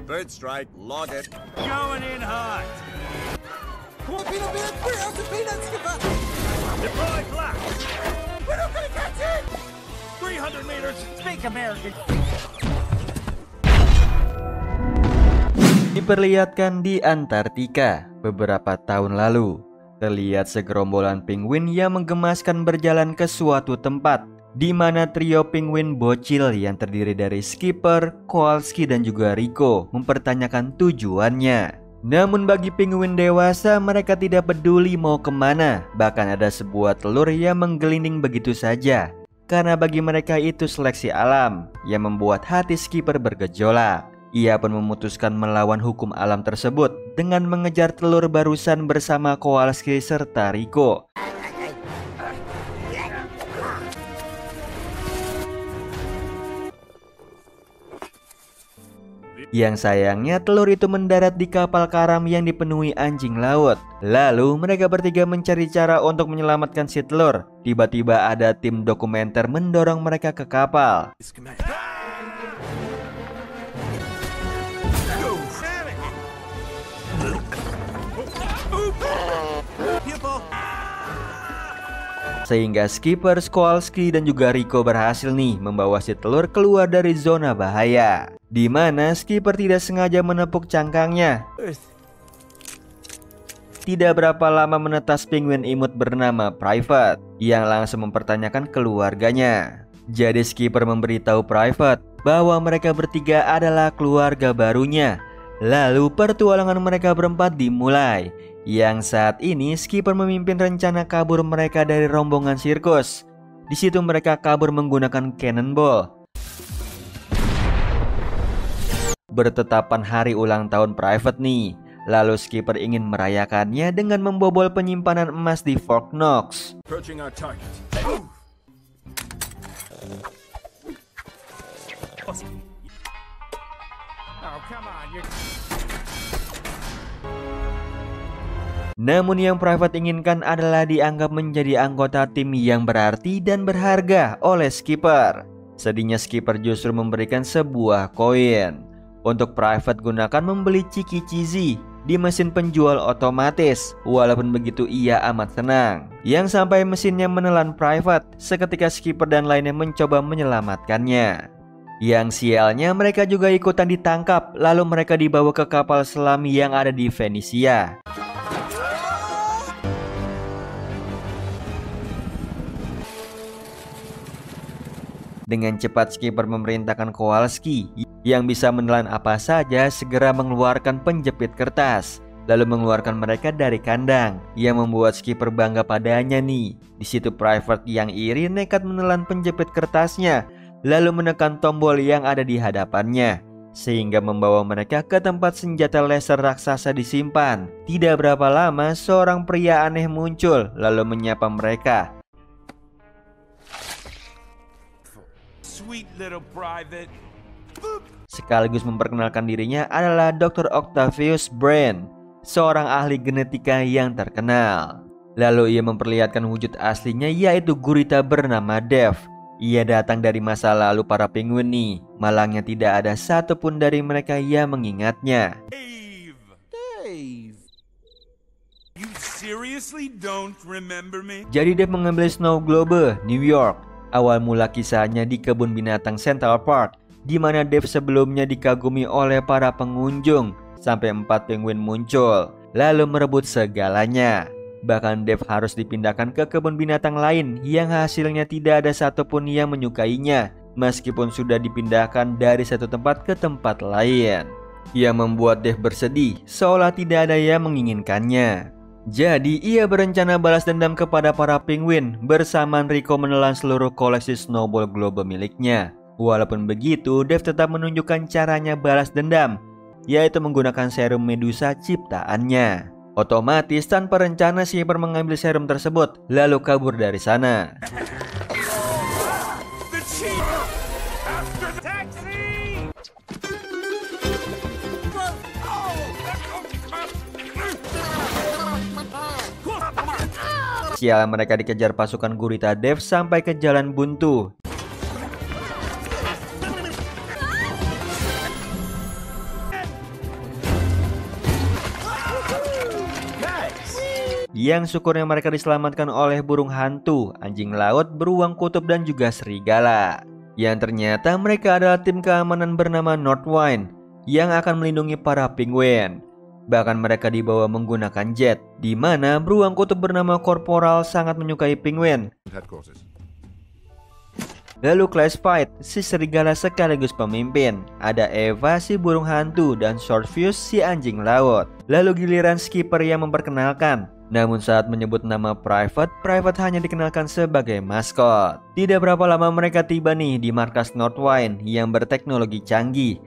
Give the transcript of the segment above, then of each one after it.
Bird strike, log it. Going in hot. Come on, Peanut Man! We're out of peanuts, Skipper! Deploy black. We're not gonna catch it! 300 meters. Speak American. Diperlihatkan di Antartika beberapa tahun lalu, terlihat segerombolan penguin yang menggemaskan berjalan ke suatu tempat di mana trio penguin bocil yang terdiri dari Skipper, Kowalski dan juga Rico mempertanyakan tujuannya. Namun bagi penguin dewasa, mereka tidak peduli mau kemana. Bahkan ada sebuah telur yang menggelinding begitu saja, karena bagi mereka itu seleksi alam yang membuat hati Skipper bergejolak. Ia pun memutuskan melawan hukum alam tersebut dengan mengejar telur barusan bersama Kowalski serta Rico. Yang sayangnya telur itu mendarat di kapal karam yang dipenuhi anjing laut. Lalu mereka bertiga mencari cara untuk menyelamatkan si telur. Tiba-tiba ada tim dokumenter mendorong mereka ke kapal. Sehingga Skipper, Kowalski dan juga Rico berhasil nih membawa si telur keluar dari zona bahaya, di mana Skipper tidak sengaja menepuk cangkangnya. Tidak berapa lama menetas penguin imut bernama Private yang langsung mempertanyakan keluarganya. Jadi Skipper memberitahu Private bahwa mereka bertiga adalah keluarga barunya. Lalu pertualangan mereka berempat dimulai. Yang saat ini Skipper memimpin rencana kabur mereka dari rombongan sirkus. Di situ mereka kabur menggunakan cannonball. Bertetapan hari ulang tahun Private nih. Lalu Skipper ingin merayakannya dengan membobol penyimpanan emas di Fort Knox. Approaching our target. Oh, come on. Namun yang Private inginkan adalah dianggap menjadi anggota tim yang berarti dan berharga oleh Skipper. Sedihnya Skipper justru memberikan sebuah koin. Untuk Private gunakan membeli Chiki Cheesy di mesin penjual otomatis. Walaupun begitu ia amat senang. Yang sampai mesinnya menelan Private seketika Skipper dan lainnya mencoba menyelamatkannya. Yang sialnya mereka juga ikutan ditangkap. Lalu mereka dibawa ke kapal selam yang ada di Venesia. Dengan cepat Skipper memerintahkan Kowalski yang bisa menelan apa saja segera mengeluarkan penjepit kertas, lalu mengeluarkan mereka dari kandang, yang membuat Skipper bangga padanya nih. Di situ Private yang iri nekat menelan penjepit kertasnya, lalu menekan tombol yang ada di hadapannya, sehingga membawa mereka ke tempat senjata laser raksasa disimpan. Tidak berapa lama seorang pria aneh muncul lalu menyapa mereka. Sweet little Private. Sekaligus memperkenalkan dirinya adalah Dr. Octavius Brain, seorang ahli genetika yang terkenal. Lalu ia memperlihatkan wujud aslinya, yaitu gurita bernama Dave. Ia datang dari masa lalu para penguin nih. Malangnya tidak ada satupun dari mereka yang mengingatnya. Dave. You seriously don't remember me? Jadi Dave mengambil Snow Globe, New York. Awal mula kisahnya di kebun binatang Central Park, di mana Dave sebelumnya dikagumi oleh para pengunjung sampai 4 penguin muncul lalu merebut segalanya. Bahkan Dave harus dipindahkan ke kebun binatang lain yang hasilnya tidak ada satupun yang menyukainya, meskipun sudah dipindahkan dari satu tempat ke tempat lain. Yang membuat Dave bersedih, seolah tidak ada yang menginginkannya. Jadi ia berencana balas dendam kepada para penguin bersamaan Rico menelan seluruh koleksi Snowball Globe miliknya. Walaupun begitu, Dave tetap menunjukkan caranya balas dendam, yaitu menggunakan serum Medusa ciptaannya. Otomatis tanpa rencana Skipper mengambil serum tersebut lalu kabur dari sana. Sial, mereka dikejar pasukan gurita Dev sampai ke jalan buntu. Yang syukurnya mereka diselamatkan oleh burung hantu, anjing laut, beruang kutub, dan juga serigala. Yang ternyata mereka adalah tim keamanan bernama Northwind yang akan melindungi para penguin. Bahkan mereka dibawa menggunakan jet, di mana beruang kutub bernama Corporal sangat menyukai penguin. Lalu Class Fight, si serigala sekaligus pemimpin. Ada Eva, si burung hantu, dan Swordfuse, si anjing laut. Lalu giliran Skipper yang memperkenalkan. Namun saat menyebut nama Private hanya dikenalkan sebagai maskot. Tidak berapa lama mereka tiba nih di markas Northwind yang berteknologi canggih.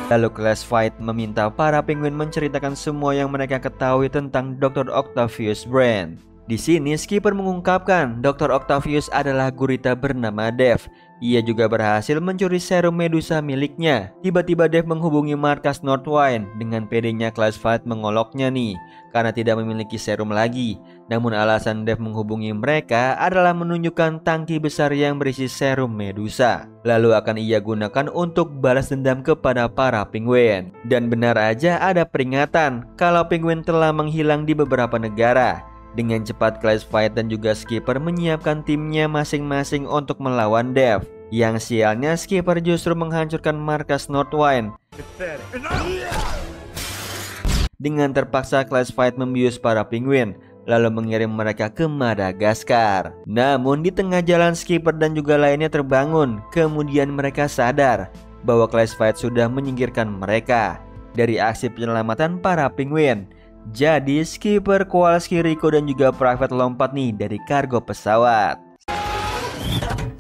Lalu Class Fight meminta para penguin menceritakan semua yang mereka ketahui tentang Dr. Octavius Brand. Di sini Skipper mengungkapkan Dr. Octavius adalah gurita bernama Dev. Ia juga berhasil mencuri serum Medusa miliknya. Tiba-tiba Dev menghubungi markas Northwind. Dengan pedenya Class Fight mengoloknya nih karena tidak memiliki serum lagi. Namun alasan Dev menghubungi mereka adalah menunjukkan tangki besar yang berisi serum Medusa. Lalu akan ia gunakan untuk balas dendam kepada para penguin. Dan benar aja ada peringatan kalau penguin telah menghilang di beberapa negara. Dengan cepat Class Fight dan juga Skipper menyiapkan timnya masing-masing untuk melawan Dev. Yang sialnya Skipper justru menghancurkan markas Northwind. Dengan terpaksa Class Fight membius para penguin, lalu mengirim mereka ke Madagaskar. Namun di tengah jalan Skipper dan juga lainnya terbangun. Kemudian mereka sadar bahwa Class Fight sudah menyingkirkan mereka dari aksi penyelamatan para penguin. Jadi Skipper, Kowalski, Rico, dan juga Private lompat nih dari kargo pesawat.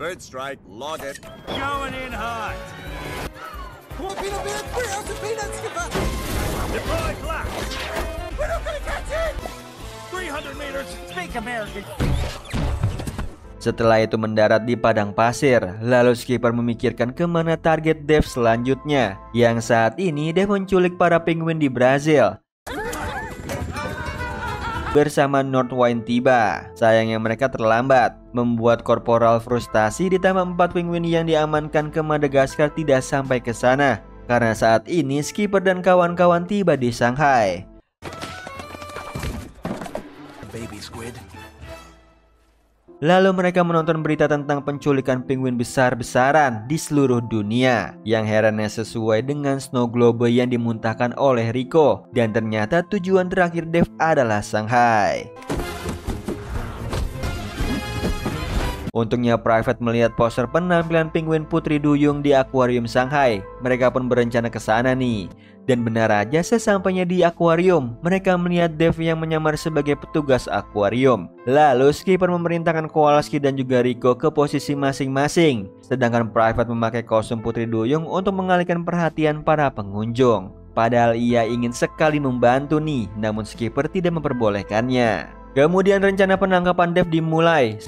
Bird strike, log it. Going in hot. Come on, peanut man! 3 ounces of peanuts! Skipper! Deploy black. We're not gonna catch it! 300 meters. Speak American. Setelah itu mendarat di padang pasir. Lalu Skipper memikirkan kemana target Dev selanjutnya. Yang saat ini Dev menculik para penguin di Brazil. Bersama Northwind tiba. Sayangnya mereka terlambat, membuat Korporal frustasi. Ditambah 4 penguin yang diamankan ke Madagaskar tidak sampai ke sana karena saat ini Skipper dan kawan-kawan tiba di Shanghai. Baby squid. Lalu mereka menonton berita tentang penculikan penguin besar-besaran di seluruh dunia. Yang herannya sesuai dengan snow globe yang dimuntahkan oleh Rico. Dan ternyata tujuan terakhir Dev adalah Shanghai. Untungnya Private melihat poster penampilan penguin Putri Duyung di akuarium Shanghai. Mereka pun berencana ke sana nih. Dan benar aja sesampainya di akuarium, mereka melihat Dev yang menyamar sebagai petugas akuarium. Lalu Skipper memerintahkan Kowalski dan juga Rico ke posisi masing-masing. Sedangkan Private memakai kostum Putri Duyung untuk mengalihkan perhatian para pengunjung. Padahal ia ingin sekali membantu nih, namun Skipper tidak memperbolehkannya. Kemudian rencana penangkapan Dev dimulai.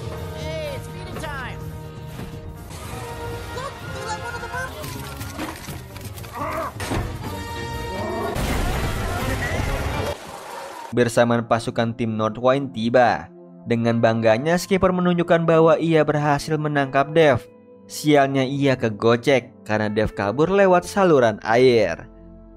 Bersamaan pasukan tim Northwind tiba. Dengan bangganya Skipper menunjukkan bahwa ia berhasil menangkap Dev. Sialnya ia kegocek karena Dev kabur lewat saluran air.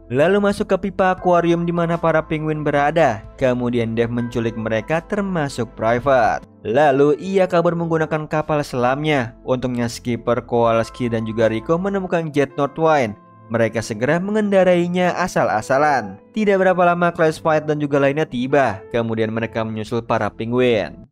Lalu masuk ke pipa akuarium di mana para penguin berada. Kemudian Dev menculik mereka termasuk Private. Lalu ia kabur menggunakan kapal selamnya. Untungnya Skipper, Kowalski, dan juga Rico menemukan jet Northwind. Mereka segera mengendarainya asal-asalan. Tidak berapa lama Class Fight dan juga lainnya tiba. Kemudian mereka menyusul para penguin.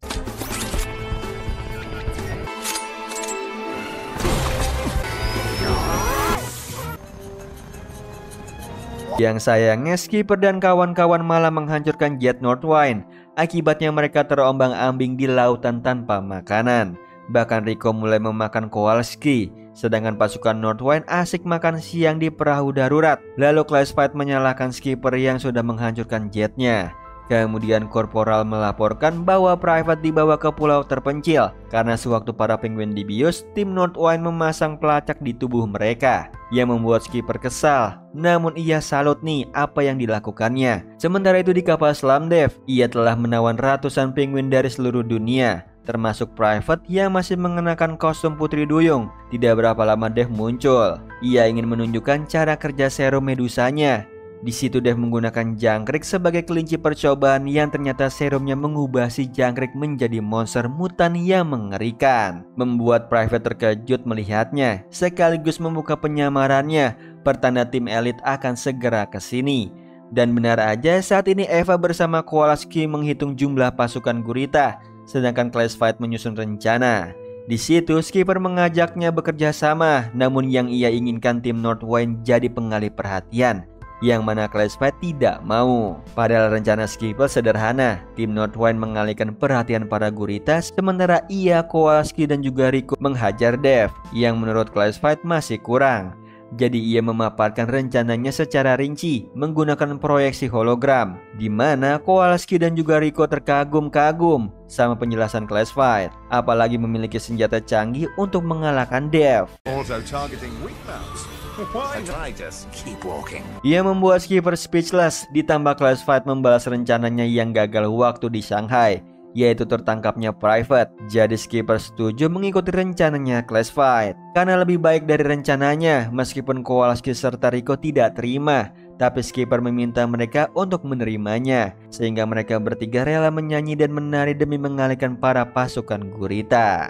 Yang sayangnya Skipper dan kawan-kawan malah menghancurkan jet Northwind. Akibatnya mereka terombang-ambing di lautan tanpa makanan. Bahkan Rico mulai memakan Kowalski. Sedangkan pasukan Northwind asik makan siang di perahu darurat. Lalu Class Fight menyalahkan Skipper yang sudah menghancurkan jetnya. Kemudian Korporal melaporkan bahwa Private dibawa ke pulau terpencil karena sewaktu para penguin dibius, tim Northwind memasang pelacak di tubuh mereka yang membuat skipper kesal. Namun ia salut nih apa yang dilakukannya. Sementara itu di kapal selam Dev, ia telah menawan ratusan penguin dari seluruh dunia, termasuk Private yang masih mengenakan kostum Putri Duyung. Tidak berapa lama Dev muncul. Ia ingin menunjukkan cara kerja serum medusanya. Di situ Dev menggunakan jangkrik sebagai kelinci percobaan yang ternyata serumnya mengubah si jangkrik menjadi monster mutan yang mengerikan. Membuat Private terkejut melihatnya, sekaligus membuka penyamarannya, pertanda tim elit akan segera ke sini. Dan benar aja saat ini Eva bersama Kowalski menghitung jumlah pasukan gurita, sedangkan Classified menyusun rencana. Di situ skipper mengajaknya bekerja sama, namun yang ia inginkan tim Northwind jadi pengalih perhatian, yang mana Classified tidak mau. Padahal rencana skipper sederhana, tim Northwind mengalihkan perhatian para gurita, sementara ia, Kowalski dan juga Rico menghajar Dev, yang menurut Classified masih kurang. Jadi ia memaparkan rencananya secara rinci menggunakan proyeksi hologram, di mana Kowalski dan juga Rico terkagum-kagum sama penjelasan Classified, apalagi memiliki senjata canggih untuk mengalahkan Dev. Auto-targeting weak mounts. Why not? I just keep walking. Ia membuat skipper speechless, ditambah Classified membalas rencananya yang gagal waktu di Shanghai, yaitu tertangkapnya Private. Jadi skipper setuju mengikuti rencananya Classified karena lebih baik dari rencananya. Meskipun Kowalski serta Rico tidak terima, tapi skipper meminta mereka untuk menerimanya, sehingga mereka bertiga rela menyanyi dan menari demi mengalihkan para pasukan gurita,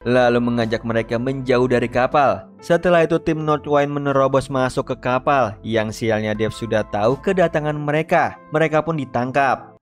lalu mengajak mereka menjauh dari kapal. Setelah itu tim Northwind menerobos masuk ke kapal, yang sialnya Dev sudah tahu kedatangan mereka. Mereka pun ditangkap.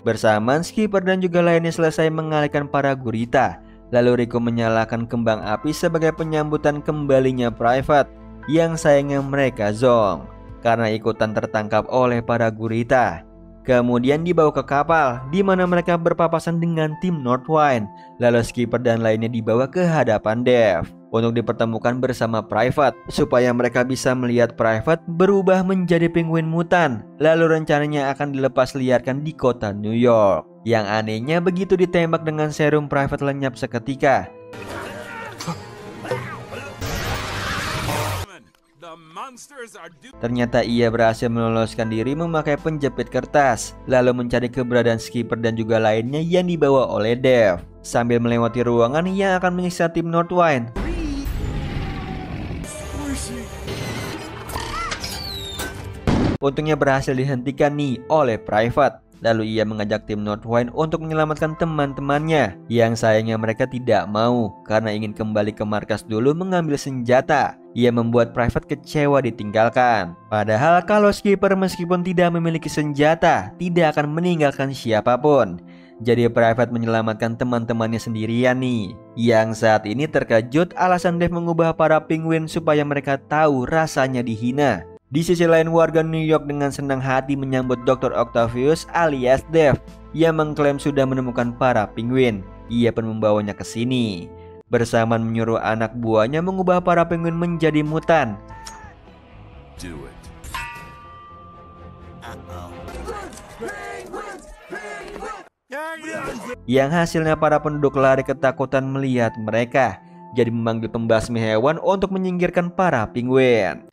Bersamaan skipper dan juga lainnya selesai mengalihkan para gurita. Lalu Rico menyalakan kembang api sebagai penyambutan kembalinya Private, yang sayangnya mereka zonk karena ikutan tertangkap oleh para gurita. Kemudian dibawa ke kapal, di mana mereka berpapasan dengan tim Northwind. Lalu skipper dan lainnya dibawa ke hadapan Dev untuk dipertemukan bersama Private, supaya mereka bisa melihat Private berubah menjadi penguin mutan. Lalu rencananya akan dilepas liarkan di kota New York. Yang anehnya begitu ditembak dengan serum, Private lenyap seketika. Ternyata ia berhasil meloloskan diri memakai penjepit kertas, lalu mencari keberadaan skipper dan juga lainnya yang dibawa oleh Dev, sambil melewati ruangan yang akan menyiksa tim Northwind. Untungnya berhasil dihentikan nih oleh Private. Lalu ia mengajak tim Northwind untuk menyelamatkan teman-temannya, yang sayangnya mereka tidak mau karena ingin kembali ke markas dulu mengambil senjata. Ia membuat Private kecewa ditinggalkan. Padahal kalau skipper meskipun tidak memiliki senjata, tidak akan meninggalkan siapapun. Jadi Private menyelamatkan teman-temannya sendirian nih, yang saat ini terkejut alasan Dev mengubah para penguin supaya mereka tahu rasanya dihina. Di sisi lain, warga New York dengan senang hati menyambut Dr. Octavius alias Dev yang mengklaim sudah menemukan para penguin. Ia pun membawanya ke sini, bersamaan menyuruh anak buahnya mengubah para penguin menjadi mutan. Do it. Yang hasilnya para penduduk lari ketakutan melihat mereka, jadi memanggil pembasmi hewan untuk menyingkirkan para penguin.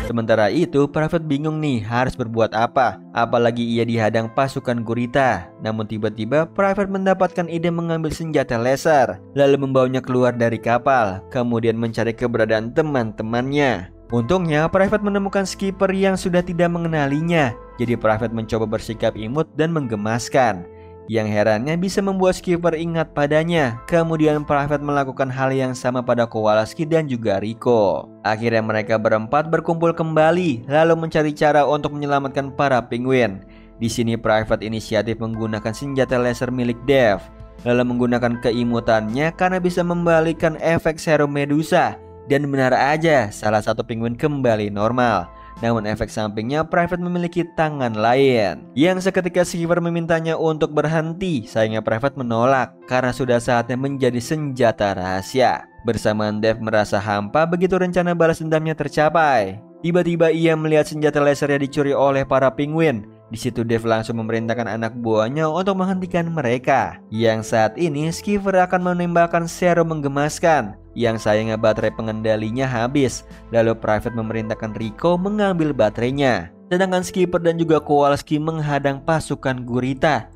Sementara itu, Private bingung nih harus berbuat apa, apalagi ia dihadang pasukan gurita. Namun tiba-tiba Private mendapatkan ide mengambil senjata laser, lalu membawanya keluar dari kapal, kemudian mencari keberadaan teman-temannya. Untungnya Private menemukan skipper yang sudah tidak mengenalinya, jadi Private mencoba bersikap imut dan menggemaskan. Yang herannya bisa membuat skipper ingat padanya. Kemudian Private melakukan hal yang sama pada Kowalski dan juga Rico. Akhirnya mereka berempat berkumpul kembali, lalu mencari cara untuk menyelamatkan para penguin. Di sini Private inisiatif menggunakan senjata laser milik Dev, lalu menggunakan keimutannya karena bisa membalikan efek serum Medusa. Dan benar aja, salah satu penguin kembali normal. Namun efek sampingnya Private memiliki tangan lain, yang seketika skipper memintanya untuk berhenti. Sayangnya Private menolak karena sudah saatnya menjadi senjata rahasia. Bersamaan Dave merasa hampa begitu rencana balas dendamnya tercapai. Tiba-tiba ia melihat senjata lasernya dicuri oleh para penguin. Di situ Dave langsung memerintahkan anak buahnya untuk menghentikan mereka. Yang saat ini Skipper akan menembakkan serum menggemaskan. Yang sayangnya baterai pengendalinya habis. Lalu Private memerintahkan Rico mengambil baterainya. Sedangkan Skipper dan juga Kowalski menghadang pasukan gurita.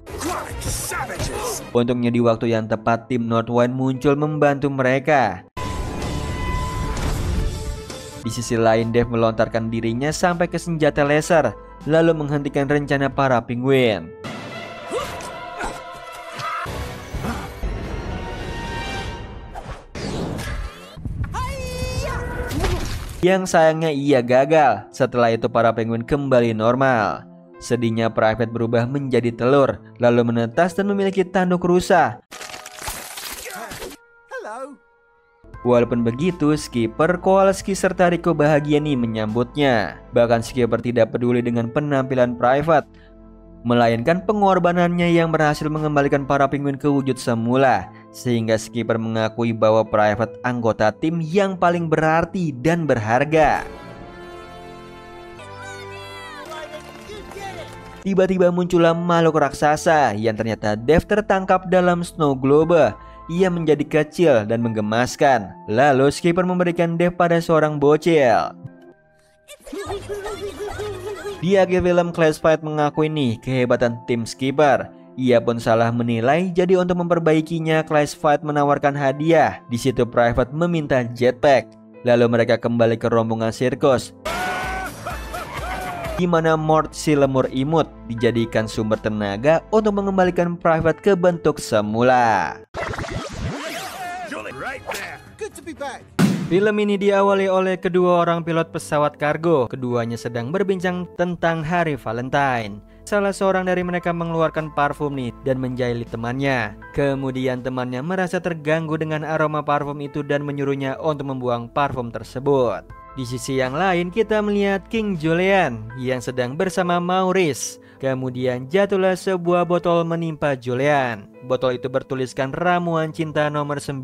Untungnya di waktu yang tepat tim Northwind muncul membantu mereka. Di sisi lain Dave melontarkan dirinya sampai ke senjata laser, lalu menghentikan rencana para penguin. Yang sayangnya ia gagal. Setelah itu para penguin kembali normal. Sedihnya Private berubah menjadi telur, lalu menetas dan memiliki tanduk rusa. Walaupun begitu, Skipper, Kowalski, serta Rico bahagia nih menyambutnya. Bahkan Skipper tidak peduli dengan penampilan Private, melainkan pengorbanannya yang berhasil mengembalikan para penguin ke wujud semula. Sehingga Skipper mengakui bahwa Private anggota tim yang paling berarti dan berharga. Tiba-tiba muncullah makhluk raksasa yang ternyata Dave tertangkap dalam snow globe. Ia menjadi kecil dan menggemaskan. Lalu Skipper memberikan Dave pada seorang bocil. Di akhir film, Classified mengakui nih kehebatan tim Skipper. Ia pun salah menilai, jadi untuk memperbaikinya Classified menawarkan hadiah. Di situ Private meminta jetpack. Lalu mereka kembali ke rombongan sirkus, di mana Mort si lemur imut dijadikan sumber tenaga untuk mengembalikan Private ke bentuk semula. Film ini diawali oleh kedua orang pilot pesawat kargo. Keduanya sedang berbincang tentang hari Valentine. Salah seorang dari mereka mengeluarkan parfum nih dan menjahili temannya. Kemudian temannya merasa terganggu dengan aroma parfum itu dan menyuruhnya untuk membuang parfum tersebut. Di sisi yang lain kita melihat King Julian yang sedang bersama Maurice. Kemudian jatuhlah sebuah botol menimpa Julian. Botol itu bertuliskan ramuan cinta nomor 9.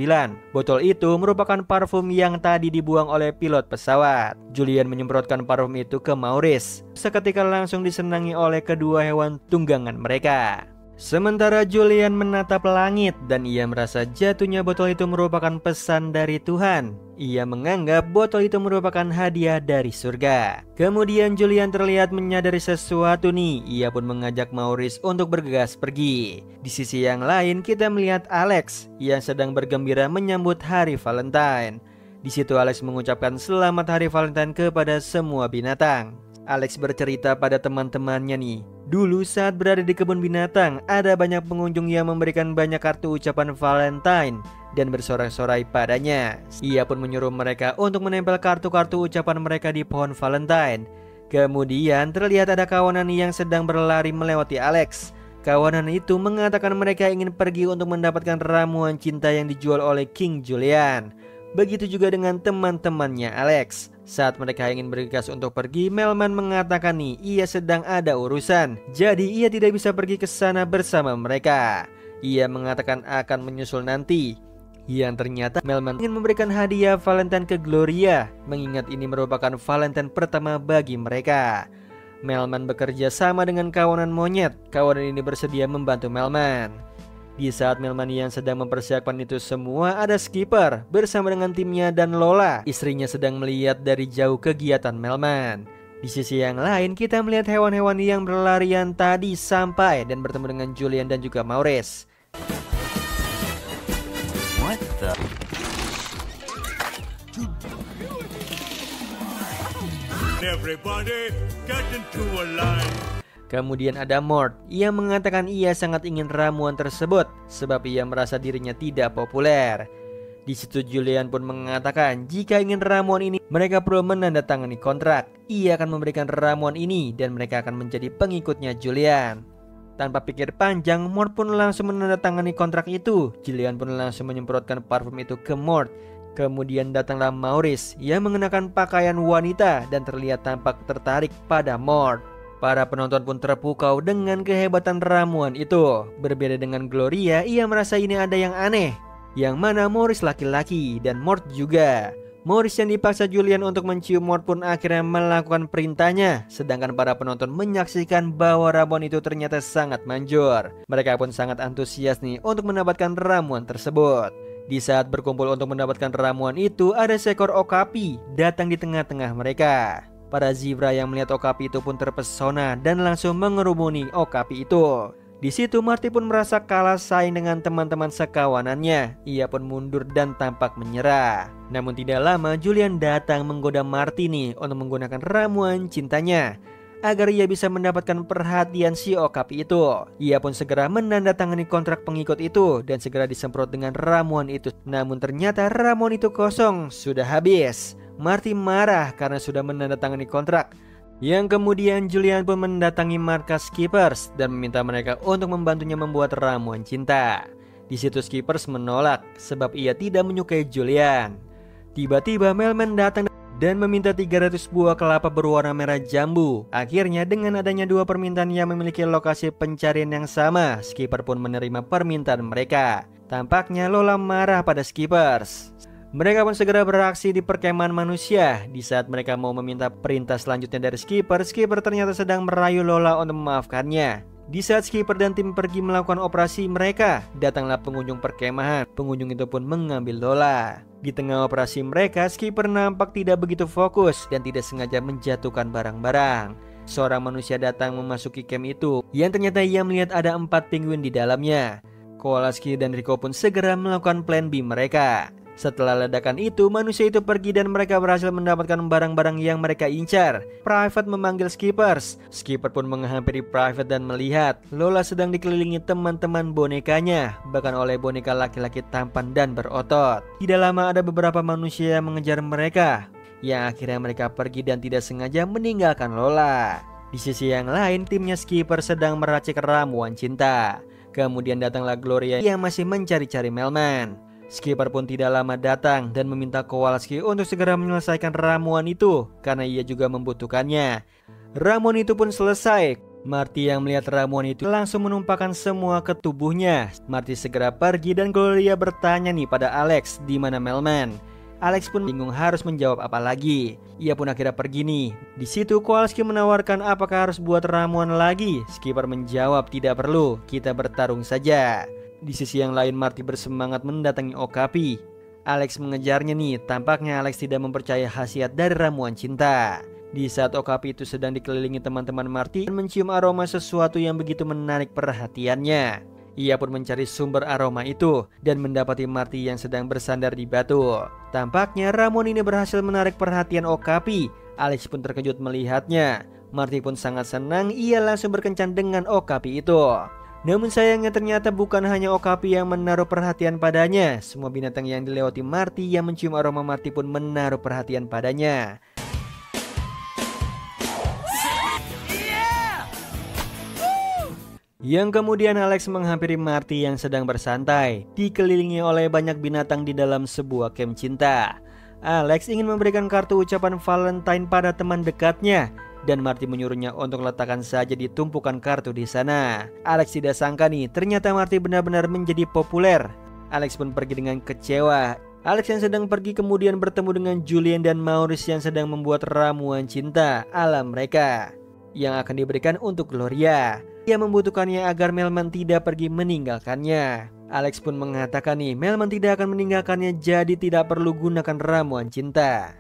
Botol itu merupakan parfum yang tadi dibuang oleh pilot pesawat. Julian menyemprotkan parfum itu ke Maurice. Seketika langsung disenangi oleh kedua hewan tunggangan mereka. Sementara Julian menatap langit dan ia merasa jatuhnya botol itu merupakan pesan dari Tuhan. Ia menganggap botol itu merupakan hadiah dari surga. Kemudian Julian terlihat menyadari sesuatu nih. Ia pun mengajak Maurice untuk bergegas pergi. Di sisi yang lain kita melihat Alex yang sedang bergembira menyambut hari Valentine. Di situ Alex mengucapkan selamat hari Valentine kepada semua binatang. Alex bercerita pada teman-temannya nih. Dulu saat berada di kebun binatang, ada banyak pengunjung yang memberikan banyak kartu ucapan Valentine dan bersorak-sorai padanya. Ia pun menyuruh mereka untuk menempel kartu-kartu ucapan mereka di pohon Valentine. Kemudian terlihat ada kawanan yang sedang berlari melewati Alex. Kawanan itu mengatakan mereka ingin pergi untuk mendapatkan ramuan cinta yang dijual oleh King Julian. Begitu juga dengan teman-temannya Alex. Saat mereka ingin bergegas untuk pergi, Melman mengatakan nih ia sedang ada urusan. Jadi ia tidak bisa pergi ke sana bersama mereka. Ia mengatakan akan menyusul nanti. Yang ternyata Melman ingin memberikan hadiah Valentine ke Gloria, mengingat ini merupakan Valentine pertama bagi mereka. Melman bekerja sama dengan kawanan monyet. Kawanan ini bersedia membantu Melman. Di saat Melman yang sedang mempersiapkan itu semua, ada Skipper bersama dengan timnya dan Lola, istrinya, sedang melihat dari jauh kegiatan Melman. Di sisi yang lain kita melihat hewan-hewan yang berlarian tadi sampai dan bertemu dengan Julian dan juga Maurice. What the? Everybody get into a line. Kemudian ada Mort yang mengatakan ia sangat ingin ramuan tersebut sebab ia merasa dirinya tidak populer. Di situ Julian pun mengatakan jika ingin ramuan ini mereka perlu menandatangani kontrak. Ia akan memberikan ramuan ini dan mereka akan menjadi pengikutnya Julian. Tanpa pikir panjang, Mort pun langsung menandatangani kontrak itu. Julian pun langsung menyemprotkan parfum itu ke Mort. Kemudian datanglah Maurice yang mengenakan pakaian wanita dan terlihat tampak tertarik pada Mort. Para penonton pun terpukau dengan kehebatan ramuan itu. Berbeda dengan Gloria, ia merasa ini ada yang aneh. yang mana Morris laki-laki dan Mort juga. Morris yang dipaksa Julian untuk mencium Mort pun akhirnya melakukan perintahnya, sedangkan para penonton menyaksikan bahwa ramuan itu ternyata sangat manjur. Mereka pun sangat antusias nih untuk mendapatkan ramuan tersebut. Di saat berkumpul untuk mendapatkan ramuan itu, ada seekor okapi datang di tengah-tengah mereka. Para zebra yang melihat okapi itu pun terpesona dan langsung mengerumuni okapi itu. Di situ Marty pun merasa kalah saing dengan teman-teman sekawanannya. Ia pun mundur dan tampak menyerah. Namun tidak lama Julian datang menggoda Marty nih untuk menggunakan ramuan cintanya agar ia bisa mendapatkan perhatian si okapi itu. Ia pun segera menandatangani kontrak pengikut itu dan segera disemprot dengan ramuan itu. Namun ternyata ramuan itu kosong, sudah habis. Marty marah karena sudah menandatangani kontrak. Yang kemudian Julian pun mendatangi markas Skippers dan meminta mereka untuk membantunya membuat ramuan cinta. Di situ Skippers menolak sebab ia tidak menyukai Julian. Tiba-tiba Melman datang dan meminta 300 buah kelapa berwarna merah jambu. Akhirnya dengan adanya dua permintaan yang memiliki lokasi pencarian yang sama, Skipper pun menerima permintaan mereka. Tampaknya Lola marah pada Skippers. Mereka pun segera beraksi di perkemahan manusia. Di saat mereka mau meminta perintah selanjutnya dari Skipper, Skipper ternyata sedang merayu Lola untuk memaafkannya. Di saat Skipper dan tim pergi melakukan operasi mereka, datanglah pengunjung perkemahan. Pengunjung itu pun mengambil Lola. Di tengah operasi mereka, Skipper nampak tidak begitu fokus dan tidak sengaja menjatuhkan barang-barang. Seorang manusia datang memasuki camp itu, yang ternyata ia melihat ada 4 penguin di dalamnya. Kowalski dan Rico pun segera melakukan plan B mereka. Setelah ledakan itu, manusia itu pergi dan mereka berhasil mendapatkan barang-barang yang mereka incar. Private memanggil Skippers. Skipper pun menghampiri Private dan melihat Lola sedang dikelilingi teman-teman bonekanya, bahkan oleh boneka laki-laki tampan dan berotot. Tidak lama ada beberapa manusia yang mengejar mereka, yang akhirnya mereka pergi dan tidak sengaja meninggalkan Lola. Di sisi yang lain, timnya Skipper sedang meracik ramuan cinta. Kemudian datanglah Gloria yang masih mencari-cari Melman. Skipper pun tidak lama datang dan meminta Kowalski untuk segera menyelesaikan ramuan itu karena ia juga membutuhkannya. Ramuan itu pun selesai. Marty yang melihat ramuan itu langsung menumpahkan semua ke tubuhnya. Marty segera pergi dan Gloria bertanya nih pada Alex di mana Melman. Alex pun bingung harus menjawab apa lagi. Ia pun akhirnya pergi nih. Di situ Kowalski menawarkan apakah harus buat ramuan lagi. Skipper menjawab tidak perlu, kita bertarung saja. Di sisi yang lain Marty bersemangat mendatangi okapi. Alex mengejarnya nih, tampaknya Alex tidak mempercayai khasiat dari ramuan cinta. Di saat okapi itu sedang dikelilingi teman-teman Marty dan mencium aroma sesuatu yang begitu menarik perhatiannya. Ia pun mencari sumber aroma itu dan mendapati Marty yang sedang bersandar di batu. Tampaknya ramuan ini berhasil menarik perhatian okapi. Alex pun terkejut melihatnya. Marty pun sangat senang, ia langsung berkencan dengan okapi itu. Namun sayangnya ternyata bukan hanya okapi yang menaruh perhatian padanya. Semua binatang yang dilewati Marty yang mencium aroma Marty pun menaruh perhatian padanya. Yang kemudian Alex menghampiri Marty yang sedang bersantai, dikelilingi oleh banyak binatang di dalam sebuah camp cinta. Alex ingin memberikan kartu ucapan Valentine pada teman dekatnya, dan Marty menyuruhnya untuk letakkan saja di tumpukan kartu di sana. Alex tidak sangka nih, ternyata Marty benar-benar menjadi populer. Alex pun pergi dengan kecewa. Alex yang sedang pergi kemudian bertemu dengan Julian dan Maurice yang sedang membuat ramuan cinta ala mereka yang akan diberikan untuk Gloria. Ia membutuhkannya agar Melman tidak pergi meninggalkannya. Alex pun mengatakan nih, Melman tidak akan meninggalkannya, jadi tidak perlu gunakan ramuan cinta.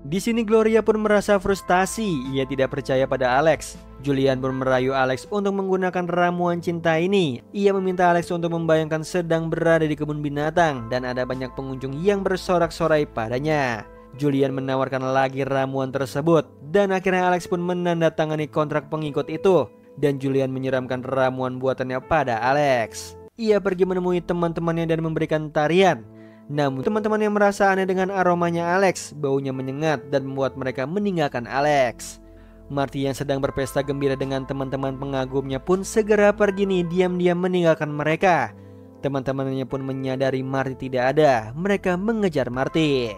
Di sini Gloria pun merasa frustasi, ia tidak percaya pada Alex. Julian pun merayu Alex untuk menggunakan ramuan cinta ini. Ia meminta Alex untuk membayangkan sedang berada di kebun binatang dan ada banyak pengunjung yang bersorak-sorai padanya. Julian menawarkan lagi ramuan tersebut dan akhirnya Alex pun menandatangani kontrak pengikut itu dan Julian menyiramkan ramuan buatannya pada Alex. Ia pergi menemui teman-temannya dan memberikan tarian. Namun teman-teman yang merasa aneh dengan aromanya Alex, baunya menyengat dan membuat mereka meninggalkan Alex. Marty yang sedang berpesta gembira dengan teman-teman pengagumnya pun segera pergi nih, diam-diam meninggalkan mereka. Teman-temannya pun menyadari Marty tidak ada, mereka mengejar Marty.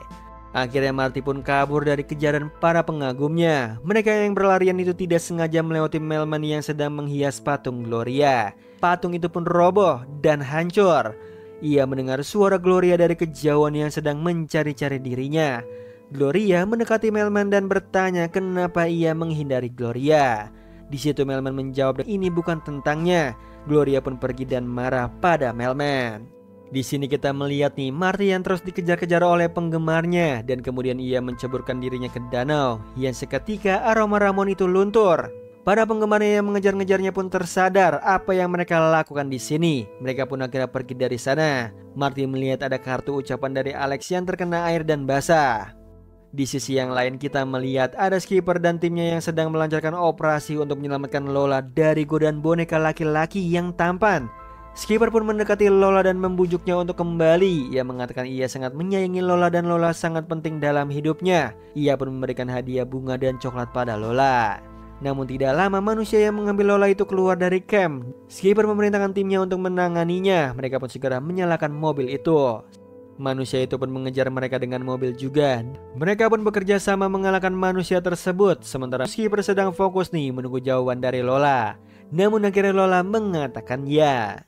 Akhirnya Marty pun kabur dari kejaran para pengagumnya. Mereka yang berlarian itu tidak sengaja melewati Melman yang sedang menghias patung Gloria. Patung itu pun roboh dan hancur. Ia mendengar suara Gloria dari kejauhan yang sedang mencari-cari dirinya. Gloria mendekati Melman dan bertanya kenapa ia menghindari Gloria. Di situ Melman menjawab ini bukan tentangnya. Gloria pun pergi dan marah pada Melman. Di sini kita melihat nih Marty yang terus dikejar-kejar oleh penggemarnya dan kemudian ia menceburkan dirinya ke danau yang seketika aroma ramuan itu luntur. Para penggemarnya yang mengejar-ngejarnya pun tersadar apa yang mereka lakukan di sini. Mereka pun akhirnya pergi dari sana. Marty melihat ada kartu ucapan dari Alex yang terkena air dan basah. Di sisi yang lain kita melihat ada Skipper dan timnya yang sedang melancarkan operasi untuk menyelamatkan Lola dari godaan boneka laki-laki yang tampan. Skipper pun mendekati Lola dan membujuknya untuk kembali. Ia mengatakan ia sangat menyayangi Lola dan Lola sangat penting dalam hidupnya. Ia pun memberikan hadiah bunga dan coklat pada Lola. Namun tidak lama manusia yang mengambil Lola itu keluar dari camp. Skipper memerintahkan timnya untuk menanganinya. Mereka pun segera menyalakan mobil itu. Manusia itu pun mengejar mereka dengan mobil juga. Mereka pun bekerja sama mengalahkan manusia tersebut. Sementara Skipper sedang fokus nih menunggu jawaban dari Lola. Namun akhirnya Lola mengatakan ya.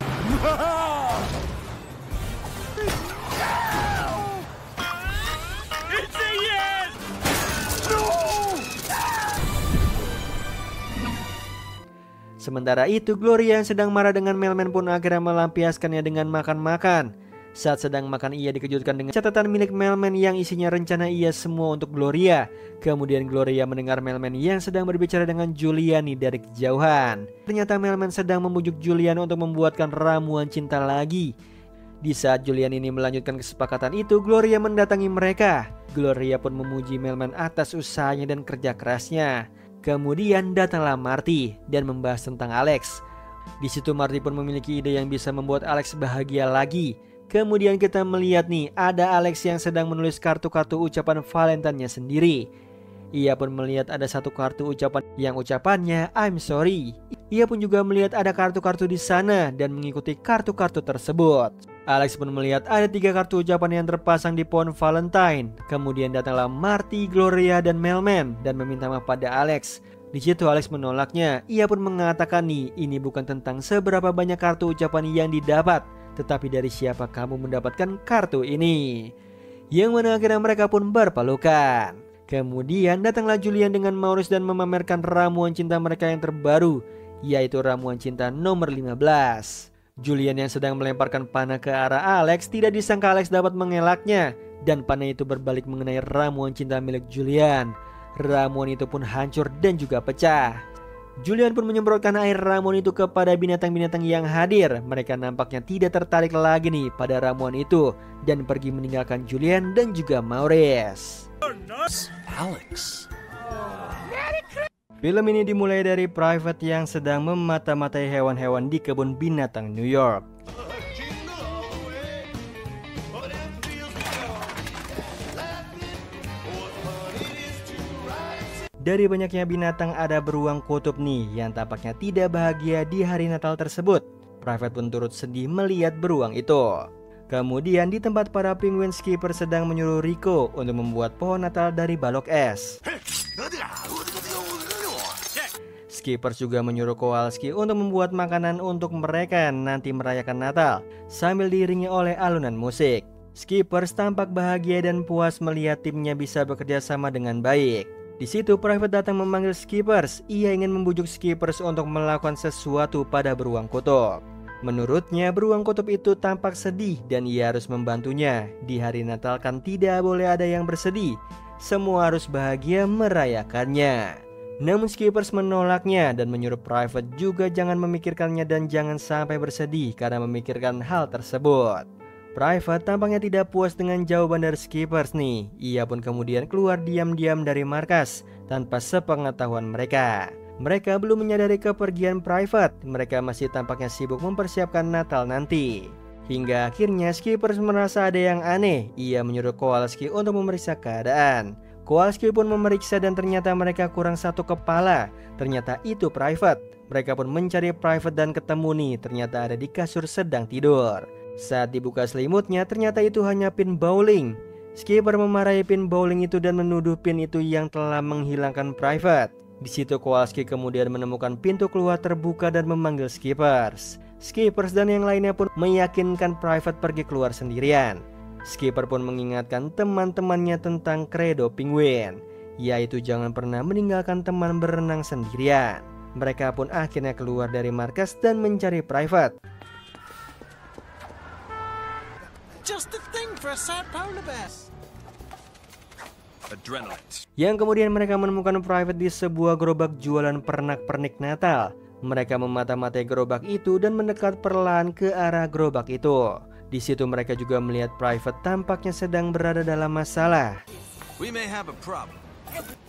Sementara itu Gloria yang sedang marah dengan Melman pun akhirnya melampiaskannya dengan makan-makan. Saat sedang makan ia dikejutkan dengan catatan milik Melman yang isinya rencana ia semua untuk Gloria. Kemudian Gloria mendengar Melman yang sedang berbicara dengan Juliani dari kejauhan. Ternyata Melman sedang membujuk Julian untuk membuatkan ramuan cinta lagi. Di saat Julian ini melanjutkan kesepakatan itu, Gloria mendatangi mereka. Gloria pun memuji Melman atas usahanya dan kerja kerasnya. Kemudian datanglah Marty dan membahas tentang Alex. Di situ Marty pun memiliki ide yang bisa membuat Alex bahagia lagi. Kemudian kita melihat nih ada Alex yang sedang menulis kartu-kartu ucapan Valentine-nya sendiri. Ia pun melihat ada satu kartu ucapan yang ucapannya I'm sorry. Ia pun juga melihat ada kartu-kartu di sana dan mengikuti kartu-kartu tersebut. Alex pun melihat ada 3 kartu ucapan yang terpasang di pohon Valentine. Kemudian datanglah Marty, Gloria, dan Melman dan meminta maaf pada Alex. Di situ Alex menolaknya. Ia pun mengatakan nih ini bukan tentang seberapa banyak kartu ucapan yang didapat, tetapi dari siapa kamu mendapatkan kartu ini. Yang mana akhirnya mereka pun berpelukan. Kemudian datanglah Julian dengan Maurice dan memamerkan ramuan cinta mereka yang terbaru, yaitu ramuan cinta nomor 15. Julian yang sedang melemparkan panah ke arah Alex tidak disangka Alex dapat mengelaknya, dan panah itu berbalik mengenai ramuan cinta milik Julian. Ramuan itu pun hancur dan juga pecah. Julian pun menyemprotkan air ramuan itu kepada binatang-binatang yang hadir. Mereka nampaknya tidak tertarik lagi nih pada ramuan itu dan pergi meninggalkan Julian dan juga Maurice. Alex. Film ini dimulai dari Private yang sedang memata-matai hewan-hewan di kebun binatang New York. Dari banyaknya binatang ada beruang kutub nih yang tampaknya tidak bahagia di hari Natal tersebut. Private pun turut sedih melihat beruang itu. Kemudian di tempat para penguin, Skipper sedang menyuruh Rico untuk membuat pohon Natal dari balok es. Skipper juga menyuruh Kowalski untuk membuat makanan untuk mereka nanti merayakan Natal sambil diiringi oleh alunan musik. Skipper tampak bahagia dan puas melihat timnya bisa bekerja sama dengan baik. Di situ Private datang memanggil Skippers. Ia ingin membujuk Skippers untuk melakukan sesuatu pada beruang kutub. Menurutnya beruang kutub itu tampak sedih dan ia harus membantunya. Di hari Natal kan tidak boleh ada yang bersedih. Semua harus bahagia merayakannya. Namun Skippers menolaknya dan menyuruh Private juga jangan memikirkannya dan jangan sampai bersedih karena memikirkan hal tersebut. Private tampaknya tidak puas dengan jawaban dari Skippers nih. Ia pun kemudian keluar diam-diam dari markas tanpa sepengetahuan mereka. Mereka belum menyadari kepergian Private. Mereka masih tampaknya sibuk mempersiapkan Natal nanti. Hingga akhirnya Skippers merasa ada yang aneh. Ia menyuruh Kowalski untuk memeriksa keadaan. Kowalski pun memeriksa dan ternyata mereka kurang satu kepala. Ternyata itu Private. Mereka pun mencari Private dan ketemu nih. Ternyata ada di kasur sedang tidur. Saat dibuka selimutnya ternyata itu hanya pin bowling. Skipper memarahi pin bowling itu dan menuduh pin itu yang telah menghilangkan Private. Di situ Kowalski kemudian menemukan pintu keluar terbuka dan memanggil Skippers. Skippers dan yang lainnya pun meyakinkan Private pergi keluar sendirian. Skipper pun mengingatkan teman-temannya tentang kredo penguin, yaitu jangan pernah meninggalkan teman berenang sendirian. Mereka pun akhirnya keluar dari markas dan mencari Private. Just the thing for a sad polar bear. Adrenaline. Yang kemudian mereka menemukan Private di sebuah gerobak jualan pernak-pernik Natal. Mereka memata-matai gerobak itu dan mendekat perlahan ke arah gerobak itu. Di situ mereka juga melihat Private tampaknya sedang berada dalam masalah. We may have a problem.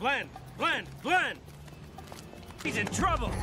Glenn! Glenn! Glenn! He's in trouble!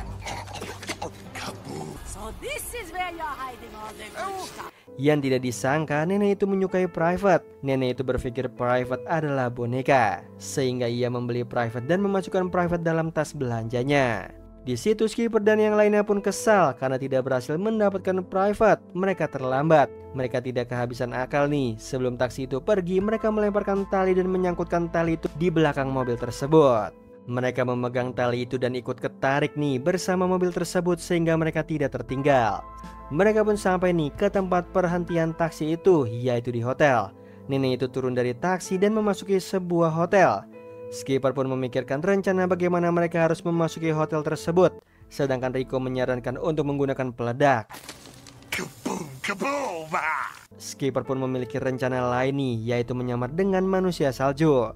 So this is where you're hiding all the good stuff. Yang tidak disangka nenek itu menyukai Private. Nenek itu berpikir Private adalah boneka, sehingga ia membeli Private dan memasukkan Private dalam tas belanjanya. Di situ Skipper dan yang lainnya pun kesal karena tidak berhasil mendapatkan Private. Mereka terlambat. Mereka tidak kehabisan akal nih. Sebelum taksi itu pergi, mereka melemparkan tali dan menyangkutkan tali itu di belakang mobil tersebut. Mereka memegang tali itu dan ikut ketarik nih bersama mobil tersebut sehingga mereka tidak tertinggal. Mereka pun sampai nih ke tempat perhentian taksi itu, yaitu di hotel. Nenek itu turun dari taksi dan memasuki sebuah hotel. Skipper pun memikirkan rencana bagaimana mereka harus memasuki hotel tersebut, sedangkan Rico menyarankan untuk menggunakan peledak. Kaboom! Kaboom! Skipper pun memiliki rencana lain nih, yaitu menyamar dengan manusia salju.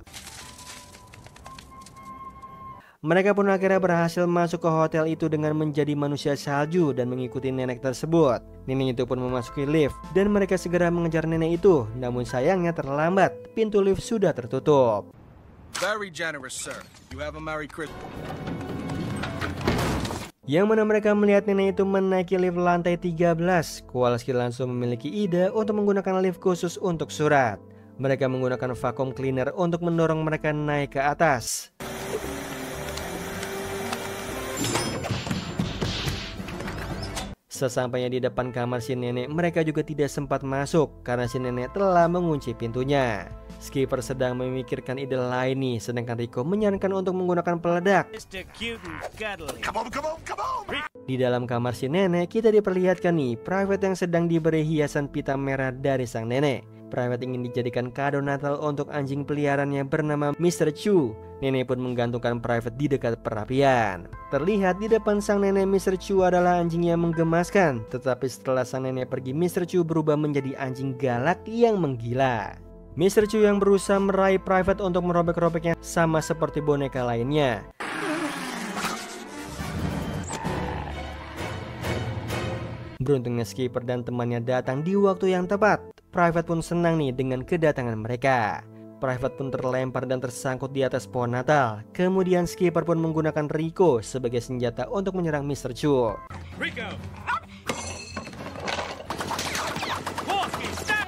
Mereka pun akhirnya berhasil masuk ke hotel itu dengan menjadi manusia salju dan mengikuti nenek tersebut. Nenek itu pun memasuki lift dan mereka segera mengejar nenek itu. Namun sayangnya terlambat, pintu lift sudah tertutup. Very generous, sir. You have a Merry Christmas. Yang mana mereka melihat nenek itu menaiki lift lantai 13. Kowalski langsung memiliki ide untuk menggunakan lift khusus untuk surat. Mereka menggunakan vacuum cleaner untuk mendorong mereka naik ke atas. Sesampainya di depan kamar si nenek, mereka juga tidak sempat masuk karena si nenek telah mengunci pintunya. Skipper sedang memikirkan ide lain nih, sedangkan Rico menyarankan untuk menggunakan peledak. Mr. Cute and Cuddly. Come on, come on, come on! Di dalam kamar si nenek, kita diperlihatkan nih Private yang sedang diberi hiasan pita merah dari sang nenek. Private ingin dijadikan kado Natal untuk anjing peliharaannya bernama Mr. Chu. Nenek pun menggantungkan Private di dekat perapian. Terlihat di depan sang nenek Mr. Chu adalah anjing yang menggemaskan. Tetapi setelah sang nenek pergi, Mr. Chu berubah menjadi anjing galak yang menggila. Mr. Chu yang berusaha meraih Private untuk merobek-robeknya sama seperti boneka lainnya. Beruntungnya Skipper dan temannya datang di waktu yang tepat. Private pun senang nih dengan kedatangan mereka. Private pun terlempar dan tersangkut di atas pohon Natal. Kemudian Skipper pun menggunakan Rico sebagai senjata untuk menyerang Mr. Chu. Rico! Kowalski, stop!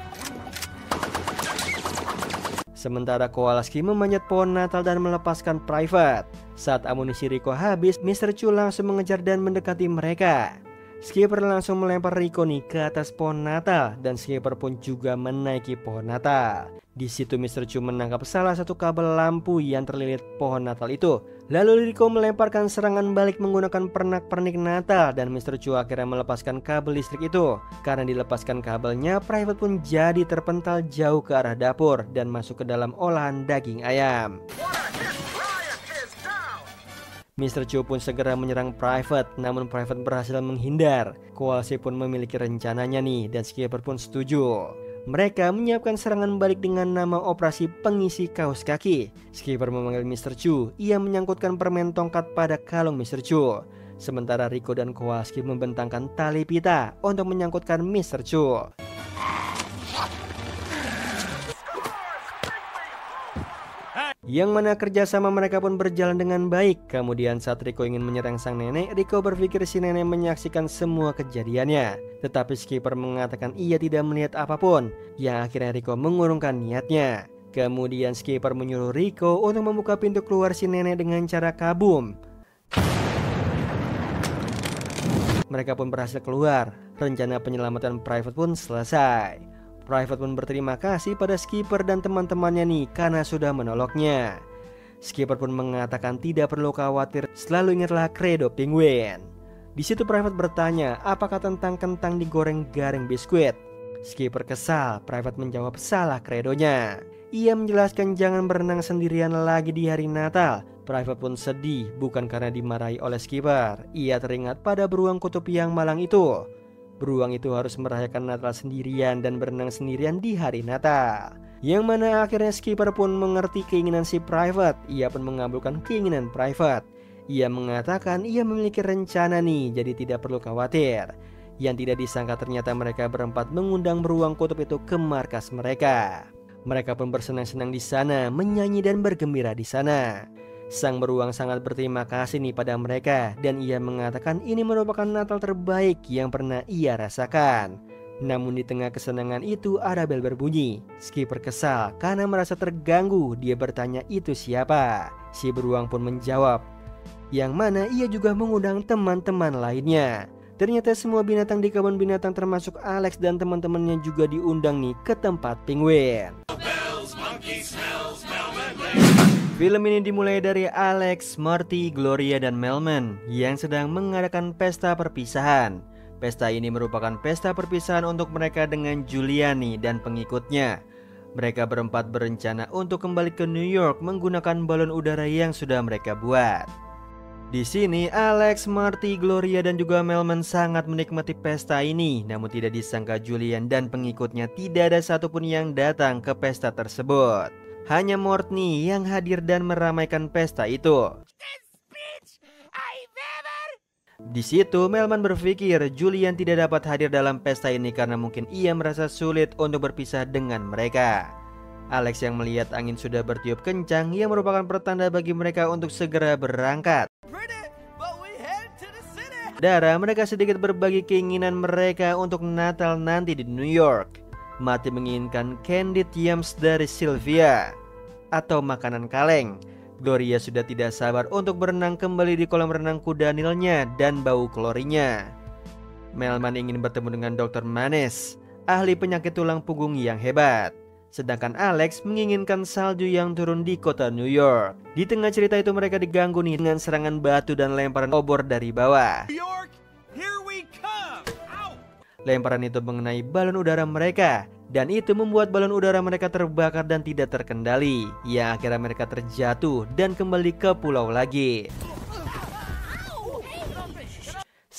Sementara Kowalski memanjat pohon Natal dan melepaskan Private. Saat amunisi Rico habis, Mr. Chu langsung mengejar dan mendekati mereka. Skipper langsung melempar Rico nih ke atas pohon Natal dan Skipper pun juga menaiki pohon Natal. Di situ Mr. Chu menangkap salah satu kabel lampu yang terlilit pohon Natal itu. Lalu Rico melemparkan serangan balik menggunakan pernak-pernik Natal dan Mr. Chu akhirnya melepaskan kabel listrik itu. Karena dilepaskan kabelnya, Private pun jadi terpental jauh ke arah dapur dan masuk ke dalam olahan daging ayam. Mr. Chu pun segera menyerang Private, namun Private berhasil menghindar. Kowalski pun memiliki rencananya nih dan Skipper pun setuju. Mereka menyiapkan serangan balik dengan nama Operasi Pengisi Kaos Kaki. Skipper memanggil Mr. Chu, ia menyangkutkan permen tongkat pada kalung Mr. Chu. Sementara Rico dan Kowalski membentangkan tali pita untuk menyangkutkan Mr. Chu. Yang mana kerjasama mereka pun berjalan dengan baik. Kemudian saat Rico ingin menyerang sang nenek, Rico berpikir si nenek menyaksikan semua kejadiannya. Tetapi Skipper mengatakan ia tidak melihat apapun, yang akhirnya Rico mengurungkan niatnya. Kemudian Skipper menyuruh Rico untuk membuka pintu keluar si nenek dengan cara kabum. Mereka pun berhasil keluar. Rencana penyelamatan Private pun selesai. Private pun berterima kasih pada Skipper dan teman-temannya nih karena sudah menolongnya. Skipper pun mengatakan tidak perlu khawatir, selalu ingatlah kredo penguin. Di situ Private bertanya, apakah tentang kentang digoreng garing biskuit? Skipper kesal, Private menjawab salah kredonya. Ia menjelaskan jangan berenang sendirian lagi di hari Natal. Private pun sedih, bukan karena dimarahi oleh Skipper. Ia teringat pada beruang kutub yang malang itu. Beruang itu harus merayakan Natal sendirian dan berenang sendirian di hari Natal. Yang mana akhirnya Skipper pun mengerti keinginan si Private. Ia pun mengabulkan keinginan Private. Ia mengatakan ia memiliki rencana nih, jadi tidak perlu khawatir. Yang tidak disangka ternyata mereka berempat mengundang beruang kutub itu ke markas mereka. Mereka pun bersenang-senang di sana, menyanyi dan bergembira di sana. Sang beruang sangat berterima kasih nih pada mereka dan ia mengatakan ini merupakan Natal terbaik yang pernah ia rasakan. Namun di tengah kesenangan itu ada bel berbunyi. Skipper kesal karena merasa terganggu. Dia bertanya itu siapa. Si beruang pun menjawab, yang mana ia juga mengundang teman-teman lainnya. Ternyata semua binatang di kebun binatang termasuk Alex dan teman-temannya juga diundang nih ke tempat penguin. Film ini dimulai dari Alex, Marty, Gloria, dan Melman yang sedang mengadakan pesta perpisahan. Pesta ini merupakan pesta perpisahan untuk mereka dengan Giuliani dan pengikutnya. Mereka berempat berencana untuk kembali ke New York menggunakan balon udara yang sudah mereka buat. Di sini Alex, Marty, Gloria, dan juga Melman sangat menikmati pesta ini. Namun tidak disangka Julian dan pengikutnya tidak ada satupun yang datang ke pesta tersebut. Hanya Mortney yang hadir dan meramaikan pesta itu. Di situ Melman berpikir Julian tidak dapat hadir dalam pesta ini karena mungkin ia merasa sulit untuk berpisah dengan mereka. Alex yang melihat angin sudah bertiup kencang yang merupakan pertanda bagi mereka untuk segera berangkat. Dara, mereka sedikit berbagi keinginan mereka untuk Natal nanti di New York. Marty menginginkan candied yams dari Sylvia atau makanan kaleng. Gloria sudah tidak sabar untuk berenang kembali di kolam renang kuda Nilnya dan bau klorinya. Melman ingin bertemu dengan Dr. Manes, ahli penyakit tulang punggung yang hebat. Sedangkan Alex menginginkan salju yang turun di kota New York. Di tengah cerita itu mereka diganggu nih dengan serangan batu dan lemparan obor dari bawah. New York, here we come. Ow! Lemparan itu mengenai balon udara mereka dan itu membuat balon udara mereka terbakar dan tidak terkendali. Yang akhirnya mereka terjatuh dan kembali ke pulau lagi.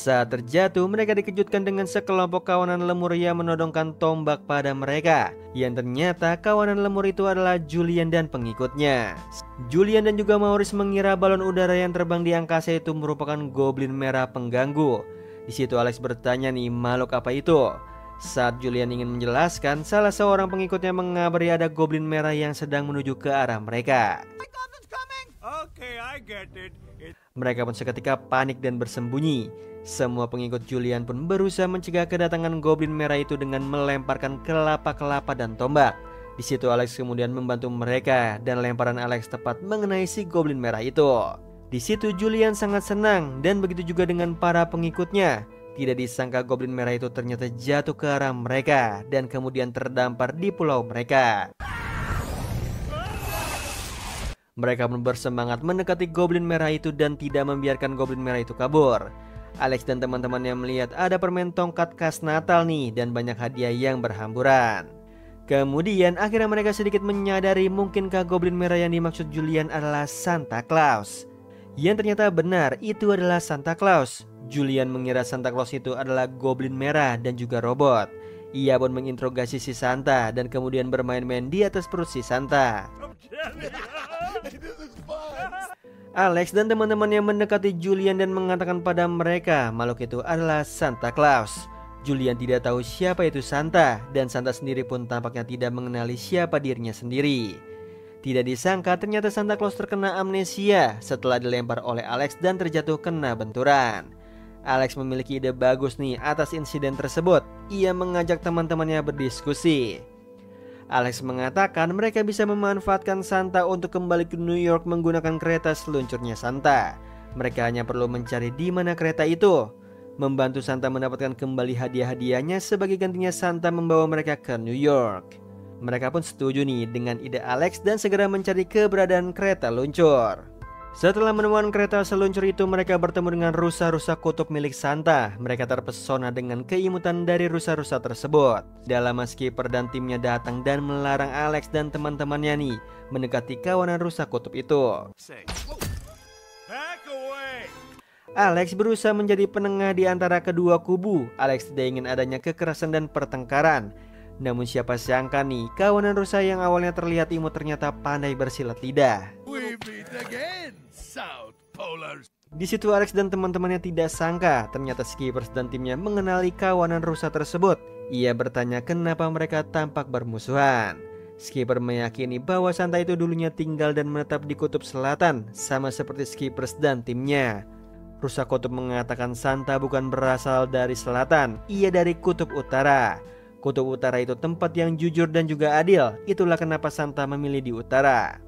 Saat terjatuh, mereka dikejutkan dengan sekelompok kawanan lemur yang menodongkan tombak pada mereka. Yang ternyata kawanan lemur itu adalah Julian dan pengikutnya. Julian dan juga Maurice mengira balon udara yang terbang di angkasa itu merupakan goblin merah pengganggu. Di situ Alex bertanya nih, makhluk apa itu? Saat Julian ingin menjelaskan, salah seorang pengikutnya mengabari ada goblin merah yang sedang menuju ke arah mereka. Okay, I get it. Mereka pun seketika panik dan bersembunyi. Semua pengikut Julian pun berusaha mencegah kedatangan goblin merah itu dengan melemparkan kelapa-kelapa dan tombak. Di situ Alex kemudian membantu mereka dan lemparan Alex tepat mengenai si goblin merah itu. Di situ Julian sangat senang dan begitu juga dengan para pengikutnya. Tidak disangka goblin merah itu ternyata jatuh ke arah mereka dan kemudian terdampar di pulau mereka. Mereka pun bersemangat mendekati goblin merah itu dan tidak membiarkan goblin merah itu kabur. Alex dan teman-temannya melihat ada permen tongkat khas Natal nih dan banyak hadiah yang berhamburan. Kemudian akhirnya mereka sedikit menyadari mungkinkah goblin merah yang dimaksud Julian adalah Santa Claus. Yang ternyata benar, itu adalah Santa Claus. Julian mengira Santa Claus itu adalah goblin merah dan juga robot. Ia pun menginterogasi si Santa dan kemudian bermain-main di atas perut si Santa. Alex dan teman-temannya mendekati Julian dan mengatakan pada mereka makhluk itu adalah Santa Claus. Julian tidak tahu siapa itu Santa dan Santa sendiri pun tampaknya tidak mengenali siapa dirinya sendiri. Tidak disangka ternyata Santa Claus terkena amnesia setelah dilempar oleh Alex dan terjatuh kena benturan. Alex memiliki ide bagus nih atas insiden tersebut. Ia mengajak teman-temannya berdiskusi. Alex mengatakan mereka bisa memanfaatkan Santa untuk kembali ke New York menggunakan kereta seluncurnya Santa. Mereka hanya perlu mencari di mana kereta itu. Membantu Santa mendapatkan kembali hadiah-hadiahnya sebagai gantinya Santa membawa mereka ke New York. Mereka pun setuju nih dengan ide Alex dan segera mencari keberadaan kereta luncur. Setelah menemukan kereta seluncur itu, mereka bertemu dengan rusa-rusa kutub milik Santa. Mereka terpesona dengan keimutan dari rusa-rusa tersebut. Dalam skipper dan timnya datang dan melarang Alex dan teman-temannya nih mendekati kawanan rusa kutub itu. Back away. Alex berusaha menjadi penengah di antara kedua kubu. Alex tidak ingin adanya kekerasan dan pertengkaran. Namun siapa sangka nih, kawanan rusa yang awalnya terlihat imut ternyata pandai bersilat lidah. We meet again, South Polars. Di situ Alex dan teman-temannya tidak sangka ternyata Skippers dan timnya mengenali kawanan rusa tersebut. Ia bertanya kenapa mereka tampak bermusuhan. Skipper meyakini bahwa Santa itu dulunya tinggal dan menetap di kutub selatan, sama seperti Skippers dan timnya. Rusa kutub mengatakan Santa bukan berasal dari selatan, ia dari kutub utara. Kutub utara itu tempat yang jujur dan juga adil, itulah kenapa Santa memilih di utara.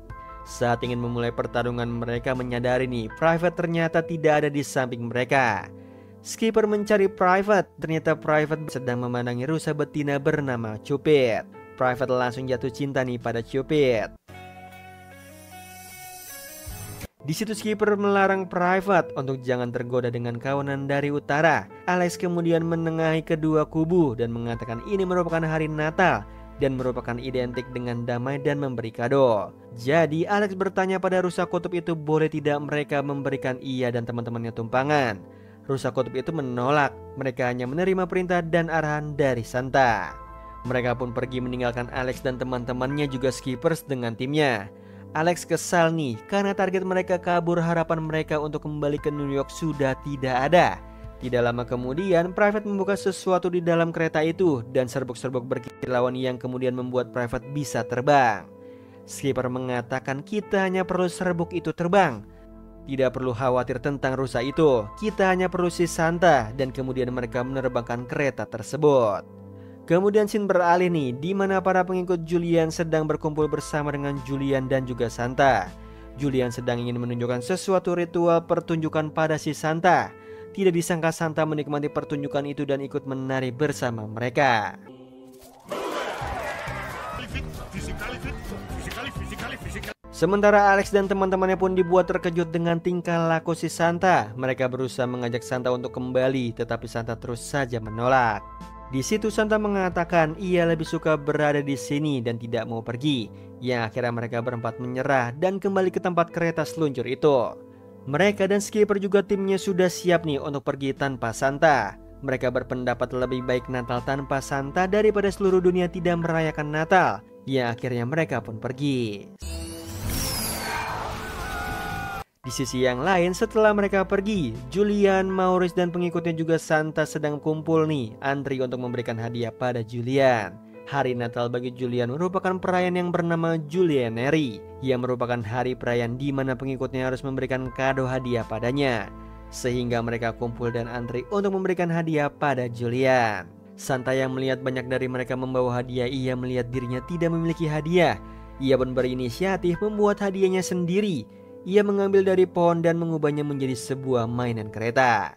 Saat ingin memulai pertarungan, mereka menyadari nih Private ternyata tidak ada di samping mereka. Skipper mencari Private, ternyata Private sedang memandangi rusa betina bernama Cupid. Private langsung jatuh cinta nih pada Cupid. Di situ Skipper melarang Private untuk jangan tergoda dengan kawanan dari utara. Alex kemudian menengahi kedua kubu dan mengatakan ini merupakan hari Natal dan merupakan identik dengan damai dan memberi kado. Jadi Alex bertanya pada rusa kutub itu boleh tidak mereka memberikan ia dan teman-temannya tumpangan. Rusa kutub itu menolak, mereka hanya menerima perintah dan arahan dari Santa. Mereka pun pergi meninggalkan Alex dan teman-temannya juga Skippers dengan timnya. Alex kesal nih karena target mereka kabur, harapan mereka untuk kembali ke New York sudah tidak ada. Tidak lama kemudian Private membuka sesuatu di dalam kereta itu dan serbuk-serbuk berkilauan yang kemudian membuat Private bisa terbang. Skipper mengatakan kita hanya perlu serbuk itu terbang. Tidak perlu khawatir tentang rusa itu, kita hanya perlu si Santa, dan kemudian mereka menerbangkan kereta tersebut. Kemudian scene beralih nih, di mana para pengikut Julian sedang berkumpul bersama dengan Julian dan juga Santa. Julian sedang ingin menunjukkan sesuatu ritual pertunjukan pada si Santa. Tidak disangka Santa menikmati pertunjukan itu dan ikut menari bersama mereka. Sementara Alex dan teman-temannya pun dibuat terkejut dengan tingkah laku si Santa. Mereka berusaha mengajak Santa untuk kembali, tetapi Santa terus saja menolak. Di situ Santa mengatakan ia lebih suka berada di sini dan tidak mau pergi. Yang akhirnya mereka berempat menyerah dan kembali ke tempat kereta seluncur itu. Mereka dan Skipper juga timnya sudah siap nih untuk pergi tanpa Santa. Mereka berpendapat lebih baik Natal tanpa Santa daripada seluruh dunia tidak merayakan Natal. Yang akhirnya mereka pun pergi. Di sisi yang lain, setelah mereka pergi, Julian, Maurice dan pengikutnya juga Santa sedang kumpul nih, antri untuk memberikan hadiah pada Julian. Hari Natal bagi Julian merupakan perayaan yang bernama Julianary, yang merupakan hari perayaan di mana pengikutnya harus memberikan kado hadiah padanya. Sehingga mereka kumpul dan antri untuk memberikan hadiah pada Julian. Santa yang melihat banyak dari mereka membawa hadiah, ia melihat dirinya tidak memiliki hadiah. Ia pun berinisiatif membuat hadiahnya sendiri. Ia mengambil dari pohon dan mengubahnya menjadi sebuah mainan kereta.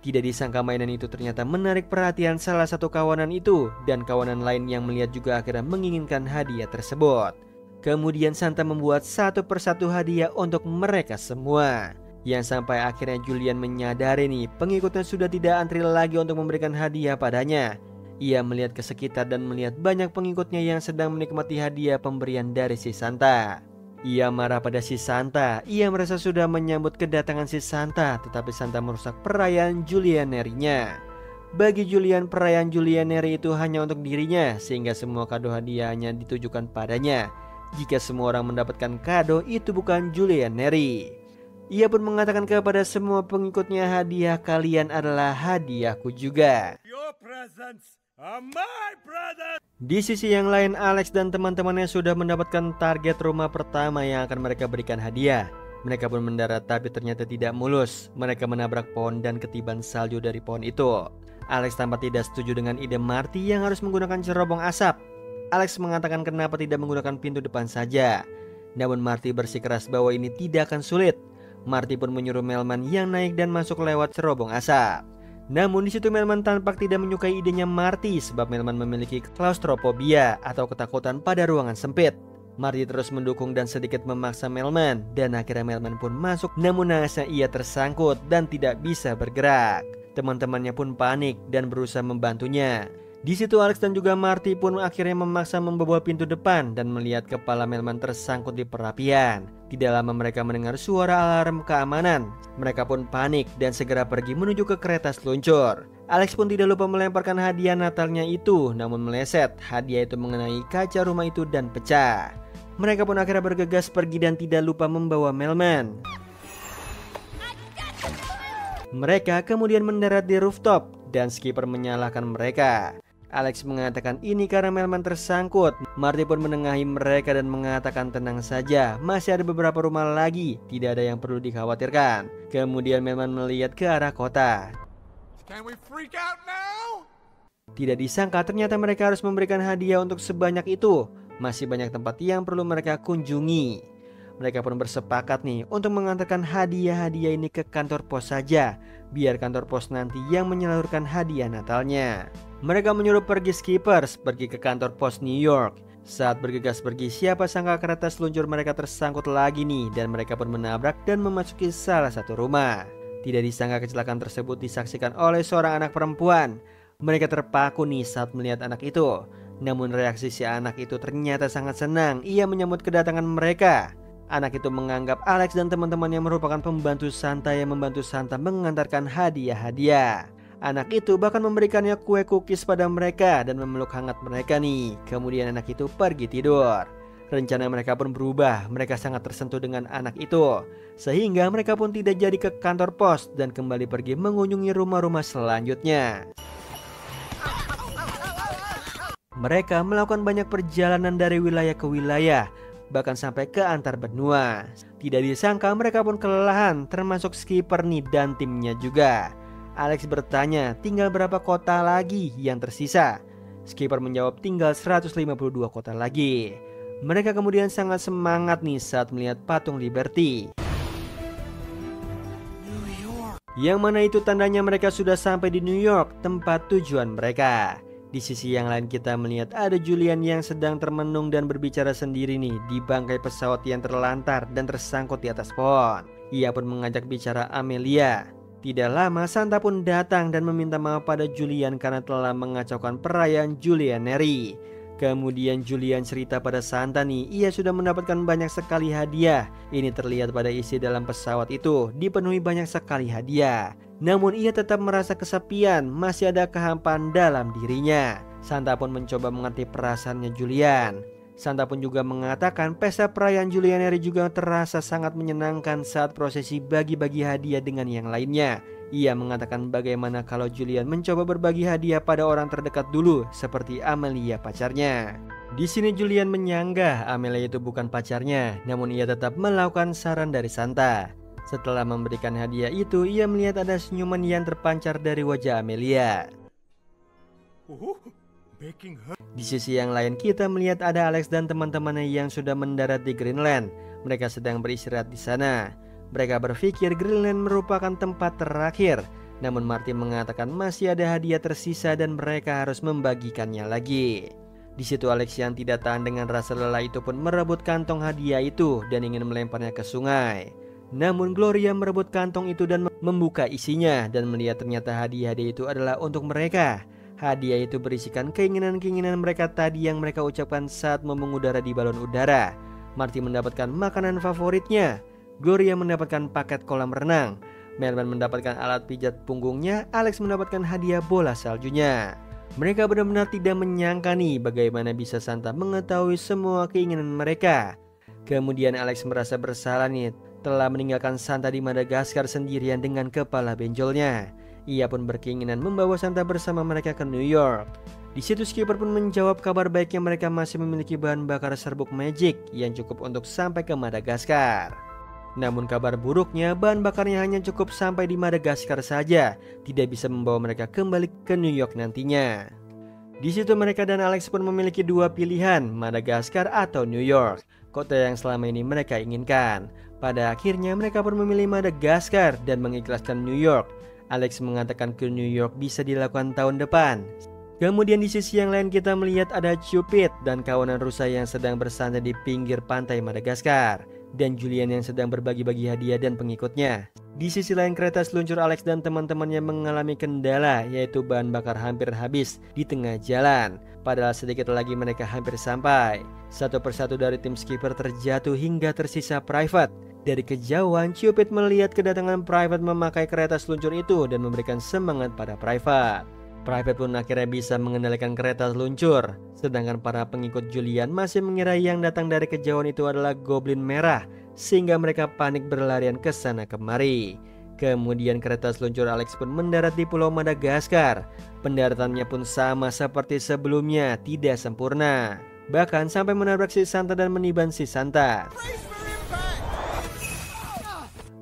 Tidak disangka mainan itu ternyata menarik perhatian salah satu kawanan itu, dan kawanan lain yang melihat juga akhirnya menginginkan hadiah tersebut. Kemudian Santa membuat satu persatu hadiah untuk mereka semua. Yang sampai akhirnya Julian menyadari nih pengikutnya sudah tidak antri lagi untuk memberikan hadiah padanya. Ia melihat ke sekitar dan melihat banyak pengikutnya yang sedang menikmati hadiah pemberian dari si Santa. Ia marah pada si Santa. Ia merasa sudah menyambut kedatangan si Santa, tetapi Santa merusak perayaan Julianary-nya. Bagi Julian, perayaan Julianary itu hanya untuk dirinya, sehingga semua kado hadiahnya ditujukan padanya. Jika semua orang mendapatkan kado, itu bukan Julianary. Ia pun mengatakan kepada semua pengikutnya, hadiah kalian adalah hadiahku juga. Your presents are my presents. Di sisi yang lain, Alex dan teman-temannya sudah mendapatkan target rumah pertama yang akan mereka berikan hadiah. Mereka pun mendarat tapi ternyata tidak mulus. Mereka menabrak pohon dan ketiban salju dari pohon itu. Alex tampak tidak setuju dengan ide Marty yang harus menggunakan cerobong asap. Alex mengatakan kenapa tidak menggunakan pintu depan saja. Namun Marty bersikeras bahwa ini tidak akan sulit. Marty pun menyuruh Melman yang naik dan masuk lewat cerobong asap. Namun di situ Melman tampak tidak menyukai idenya Marty sebab Melman memiliki klaustrofobia atau ketakutan pada ruangan sempit. Marty terus mendukung dan sedikit memaksa Melman, dan akhirnya Melman pun masuk, namun naasnya ia tersangkut dan tidak bisa bergerak. Teman-temannya pun panik dan berusaha membantunya. Di situ Alex dan juga Marty pun akhirnya memaksa membobol pintu depan dan melihat kepala Melman tersangkut di perapian. Tidak lama mereka mendengar suara alarm keamanan. Mereka pun panik dan segera pergi menuju ke kereta seluncur. Alex pun tidak lupa melemparkan hadiah Natalnya itu, namun meleset. Hadiah itu mengenai kaca rumah itu dan pecah. Mereka pun akhirnya bergegas pergi dan tidak lupa membawa Melman. Mereka kemudian mendarat di rooftop dan skipper menyalahkan mereka. Alex mengatakan ini karena Melman tersangkut. Marty pun menengahi mereka dan mengatakan tenang saja, masih ada beberapa rumah lagi, tidak ada yang perlu dikhawatirkan. Kemudian Melman melihat ke arah kota. Can we freak out now? Tidak disangka ternyata mereka harus memberikan hadiah untuk sebanyak itu. Masih banyak tempat yang perlu mereka kunjungi. Mereka pun bersepakat nih untuk mengantarkan hadiah-hadiah ini ke kantor pos saja, biar kantor pos nanti yang menyalurkan hadiah Natalnya. Mereka menyuruh pergi skippers pergi ke kantor pos New York. Saat bergegas pergi, siapa sangka kereta seluncur mereka tersangkut lagi nih, dan mereka pun menabrak dan memasuki salah satu rumah. Tidak disangka kecelakaan tersebut disaksikan oleh seorang anak perempuan. Mereka terpaku nih saat melihat anak itu. Namun reaksi si anak itu ternyata sangat senang. Ia menyambut kedatangan mereka. Anak itu menganggap Alex dan teman-temannya merupakan pembantu Santa yang membantu Santa mengantarkan hadiah-hadiah. Anak itu bahkan memberikannya kue cookies pada mereka dan memeluk hangat mereka nih. Kemudian anak itu pergi tidur. Rencana mereka pun berubah. Mereka sangat tersentuh dengan anak itu, sehingga mereka pun tidak jadi ke kantor pos dan kembali pergi mengunjungi rumah-rumah selanjutnya. Mereka melakukan banyak perjalanan dari wilayah ke wilayah, bahkan sampai ke antar benua. Tidak disangka mereka pun kelelahan, termasuk skipper nih dan timnya juga. Alex bertanya tinggal berapa kota lagi yang tersisa. Skipper menjawab tinggal 152 kota lagi. Mereka kemudian sangat semangat nih saat melihat patung Liberty. Yang mana itu tandanya mereka sudah sampai di New York, tempat tujuan mereka. Di sisi yang lain kita melihat ada Julian yang sedang termenung dan berbicara sendiri nih di bangkai pesawat yang terlantar dan tersangkut di atas pohon. Ia pun mengajak bicara Amelia. Tidak lama Santa pun datang dan meminta maaf pada Julian karena telah mengacaukan perayaan Julianary. Kemudian Julian cerita pada Santa nih, ia sudah mendapatkan banyak sekali hadiah. Ini terlihat pada isi dalam pesawat itu, dipenuhi banyak sekali hadiah. Namun ia tetap merasa kesepian, masih ada kehampaan dalam dirinya. Santa pun mencoba mengerti perasaannya Julian. Santa pun juga mengatakan pesta perayaan Julianary juga terasa sangat menyenangkan saat prosesi bagi-bagi hadiah dengan yang lainnya. Ia mengatakan bagaimana kalau Julian mencoba berbagi hadiah pada orang terdekat dulu, seperti Amelia pacarnya. Di sini Julian menyanggah Amelia itu bukan pacarnya, namun ia tetap melakukan saran dari Santa. Setelah memberikan hadiah itu, ia melihat ada senyuman yang terpancar dari wajah Amelia. Di sisi yang lain kita melihat ada Alex dan teman-temannya yang sudah mendarat di Greenland. Mereka sedang beristirahat di sana. Mereka berpikir Greenland merupakan tempat terakhir. Namun Marty mengatakan masih ada hadiah tersisa dan mereka harus membagikannya lagi. Di situ Alex yang tidak tahan dengan rasa lelah itu pun merebut kantong hadiah itu dan ingin melemparnya ke sungai. Namun Gloria merebut kantong itu dan membuka isinya dan melihat ternyata hadiah-hadiah itu adalah untuk mereka. Hadiah itu berisikan keinginan-keinginan mereka tadi yang mereka ucapkan saat mengudara di balon udara. Marty mendapatkan makanan favoritnya. Gloria mendapatkan paket kolam renang. Melman mendapatkan alat pijat punggungnya. Alex mendapatkan hadiah bola saljunya. Mereka benar-benar tidak menyangka nih bagaimana bisa Santa mengetahui semua keinginan mereka. Kemudian Alex merasa bersalah nih telah meninggalkan Santa di Madagaskar sendirian dengan kepala benjolnya. Ia pun berkeinginan membawa Santa bersama mereka ke New York. Di situ skipper pun menjawab kabar baiknya mereka masih memiliki bahan bakar serbuk magic yang cukup untuk sampai ke Madagaskar. Namun kabar buruknya bahan bakarnya hanya cukup sampai di Madagaskar saja, tidak bisa membawa mereka kembali ke New York nantinya. Di situ mereka dan Alex pun memiliki dua pilihan, Madagaskar atau New York, kota yang selama ini mereka inginkan. Pada akhirnya mereka pun memilih Madagaskar dan mengikhlaskan New York. Alex mengatakan ke New York bisa dilakukan tahun depan. Kemudian di sisi yang lain kita melihat ada Cupid dan kawanan rusa yang sedang bersantai di pinggir pantai Madagaskar, dan Julian yang sedang berbagi-bagi hadiah dan pengikutnya. Di sisi lain kereta seluncur Alex dan teman-temannya mengalami kendala, yaitu bahan bakar hampir habis di tengah jalan. Padahal sedikit lagi mereka hampir sampai. Satu persatu dari tim skipper terjatuh hingga tersisa Private. Dari kejauhan Cupid melihat kedatangan Private memakai kereta seluncur itu dan memberikan semangat pada Private. Private pun akhirnya bisa mengendalikan kereta seluncur, sedangkan para pengikut Julian masih mengira yang datang dari kejauhan itu adalah goblin merah, sehingga mereka panik berlarian ke sana kemari. Kemudian kereta seluncur Alex pun mendarat di Pulau Madagaskar. Pendaratannya pun sama seperti sebelumnya, tidak sempurna, bahkan sampai menabrak si Santa dan meniban si Santa.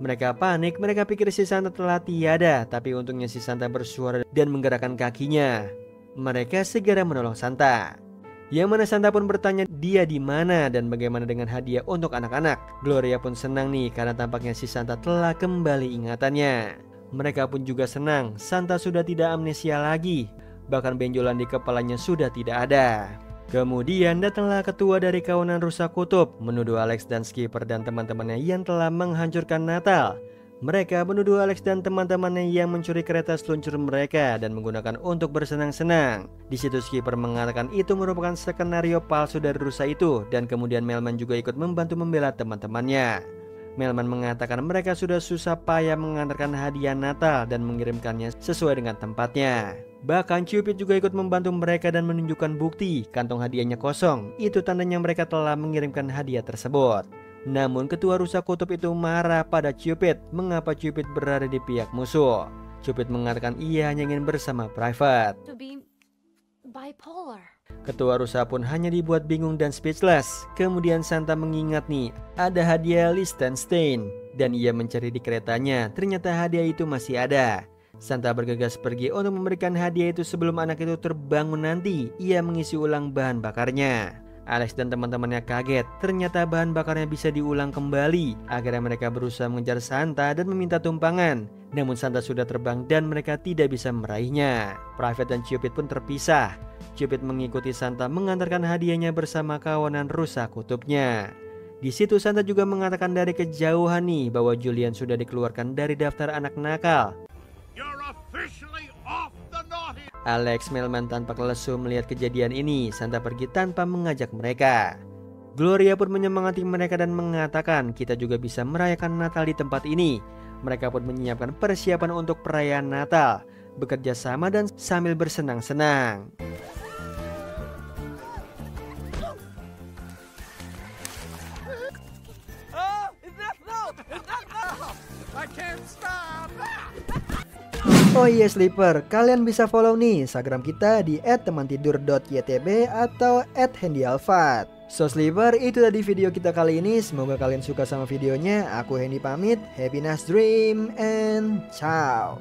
Mereka panik, mereka pikir si Santa telah tiada, tapi untungnya si Santa bersuara dan menggerakkan kakinya. Mereka segera menolong Santa. Yang mana Santa pun bertanya dia di mana dan bagaimana dengan hadiah untuk anak-anak. Gloria pun senang nih karena tampaknya si Santa telah kembali ingatannya. Mereka pun juga senang, Santa sudah tidak amnesia lagi, bahkan benjolan di kepalanya sudah tidak ada. Kemudian datanglah ketua dari kawanan rusa kutub menuduh Alex dan skipper dan teman-temannya yang telah menghancurkan Natal. Mereka menuduh Alex dan teman-temannya yang mencuri kereta seluncur mereka dan menggunakan untuk bersenang-senang. Di situ skipper mengatakan itu merupakan skenario palsu dari rusa itu, dan kemudian Melman juga ikut membantu membela teman-temannya. Melman mengatakan mereka sudah susah payah mengantarkan hadiah Natal dan mengirimkannya sesuai dengan tempatnya. Bahkan Cupid juga ikut membantu mereka dan menunjukkan bukti kantong hadiahnya kosong. Itu tandanya mereka telah mengirimkan hadiah tersebut. Namun ketua rusa kutub itu marah pada Cupid mengapa Cupid berada di pihak musuh. Cupid mengatakan ia hanya ingin bersama Private. To be bipolar. Ketua rusa pun hanya dibuat bingung dan speechless. Kemudian Santa mengingat nih, ada hadiah Liechtenstein, dan ia mencari di keretanya. Ternyata hadiah itu masih ada. Santa bergegas pergi untuk memberikan hadiah itu sebelum anak itu terbangun nanti. Ia mengisi ulang bahan bakarnya. Alex dan teman-temannya kaget, ternyata bahan bakarnya bisa diulang kembali. Akhirnya mereka berusaha mengejar Santa dan meminta tumpangan. Namun Santa sudah terbang dan mereka tidak bisa meraihnya. Private dan Cupid pun terpisah. Cupid mengikuti Santa mengantarkan hadiahnya bersama kawanan rusa kutubnya. Di situ Santa juga mengatakan dari kejauhan nih bahwa Julian sudah dikeluarkan dari daftar anak nakal. Alex, Melman tanpa lesu melihat kejadian ini. Santa pergi tanpa mengajak mereka. Gloria pun menyemangati mereka dan mengatakan kita juga bisa merayakan Natal di tempat ini. Mereka pun menyiapkan persiapan untuk perayaan Natal, bekerja sama dan sambil bersenang-senang. I can't stop. Oh iya Sleeper, kalian bisa follow nih Instagram kita di @temantidur.ytb atau @handyalfat. So Sleeper, itu tadi video kita kali ini. Semoga kalian suka sama videonya. Aku Hendy pamit. Happy nice dream and ciao.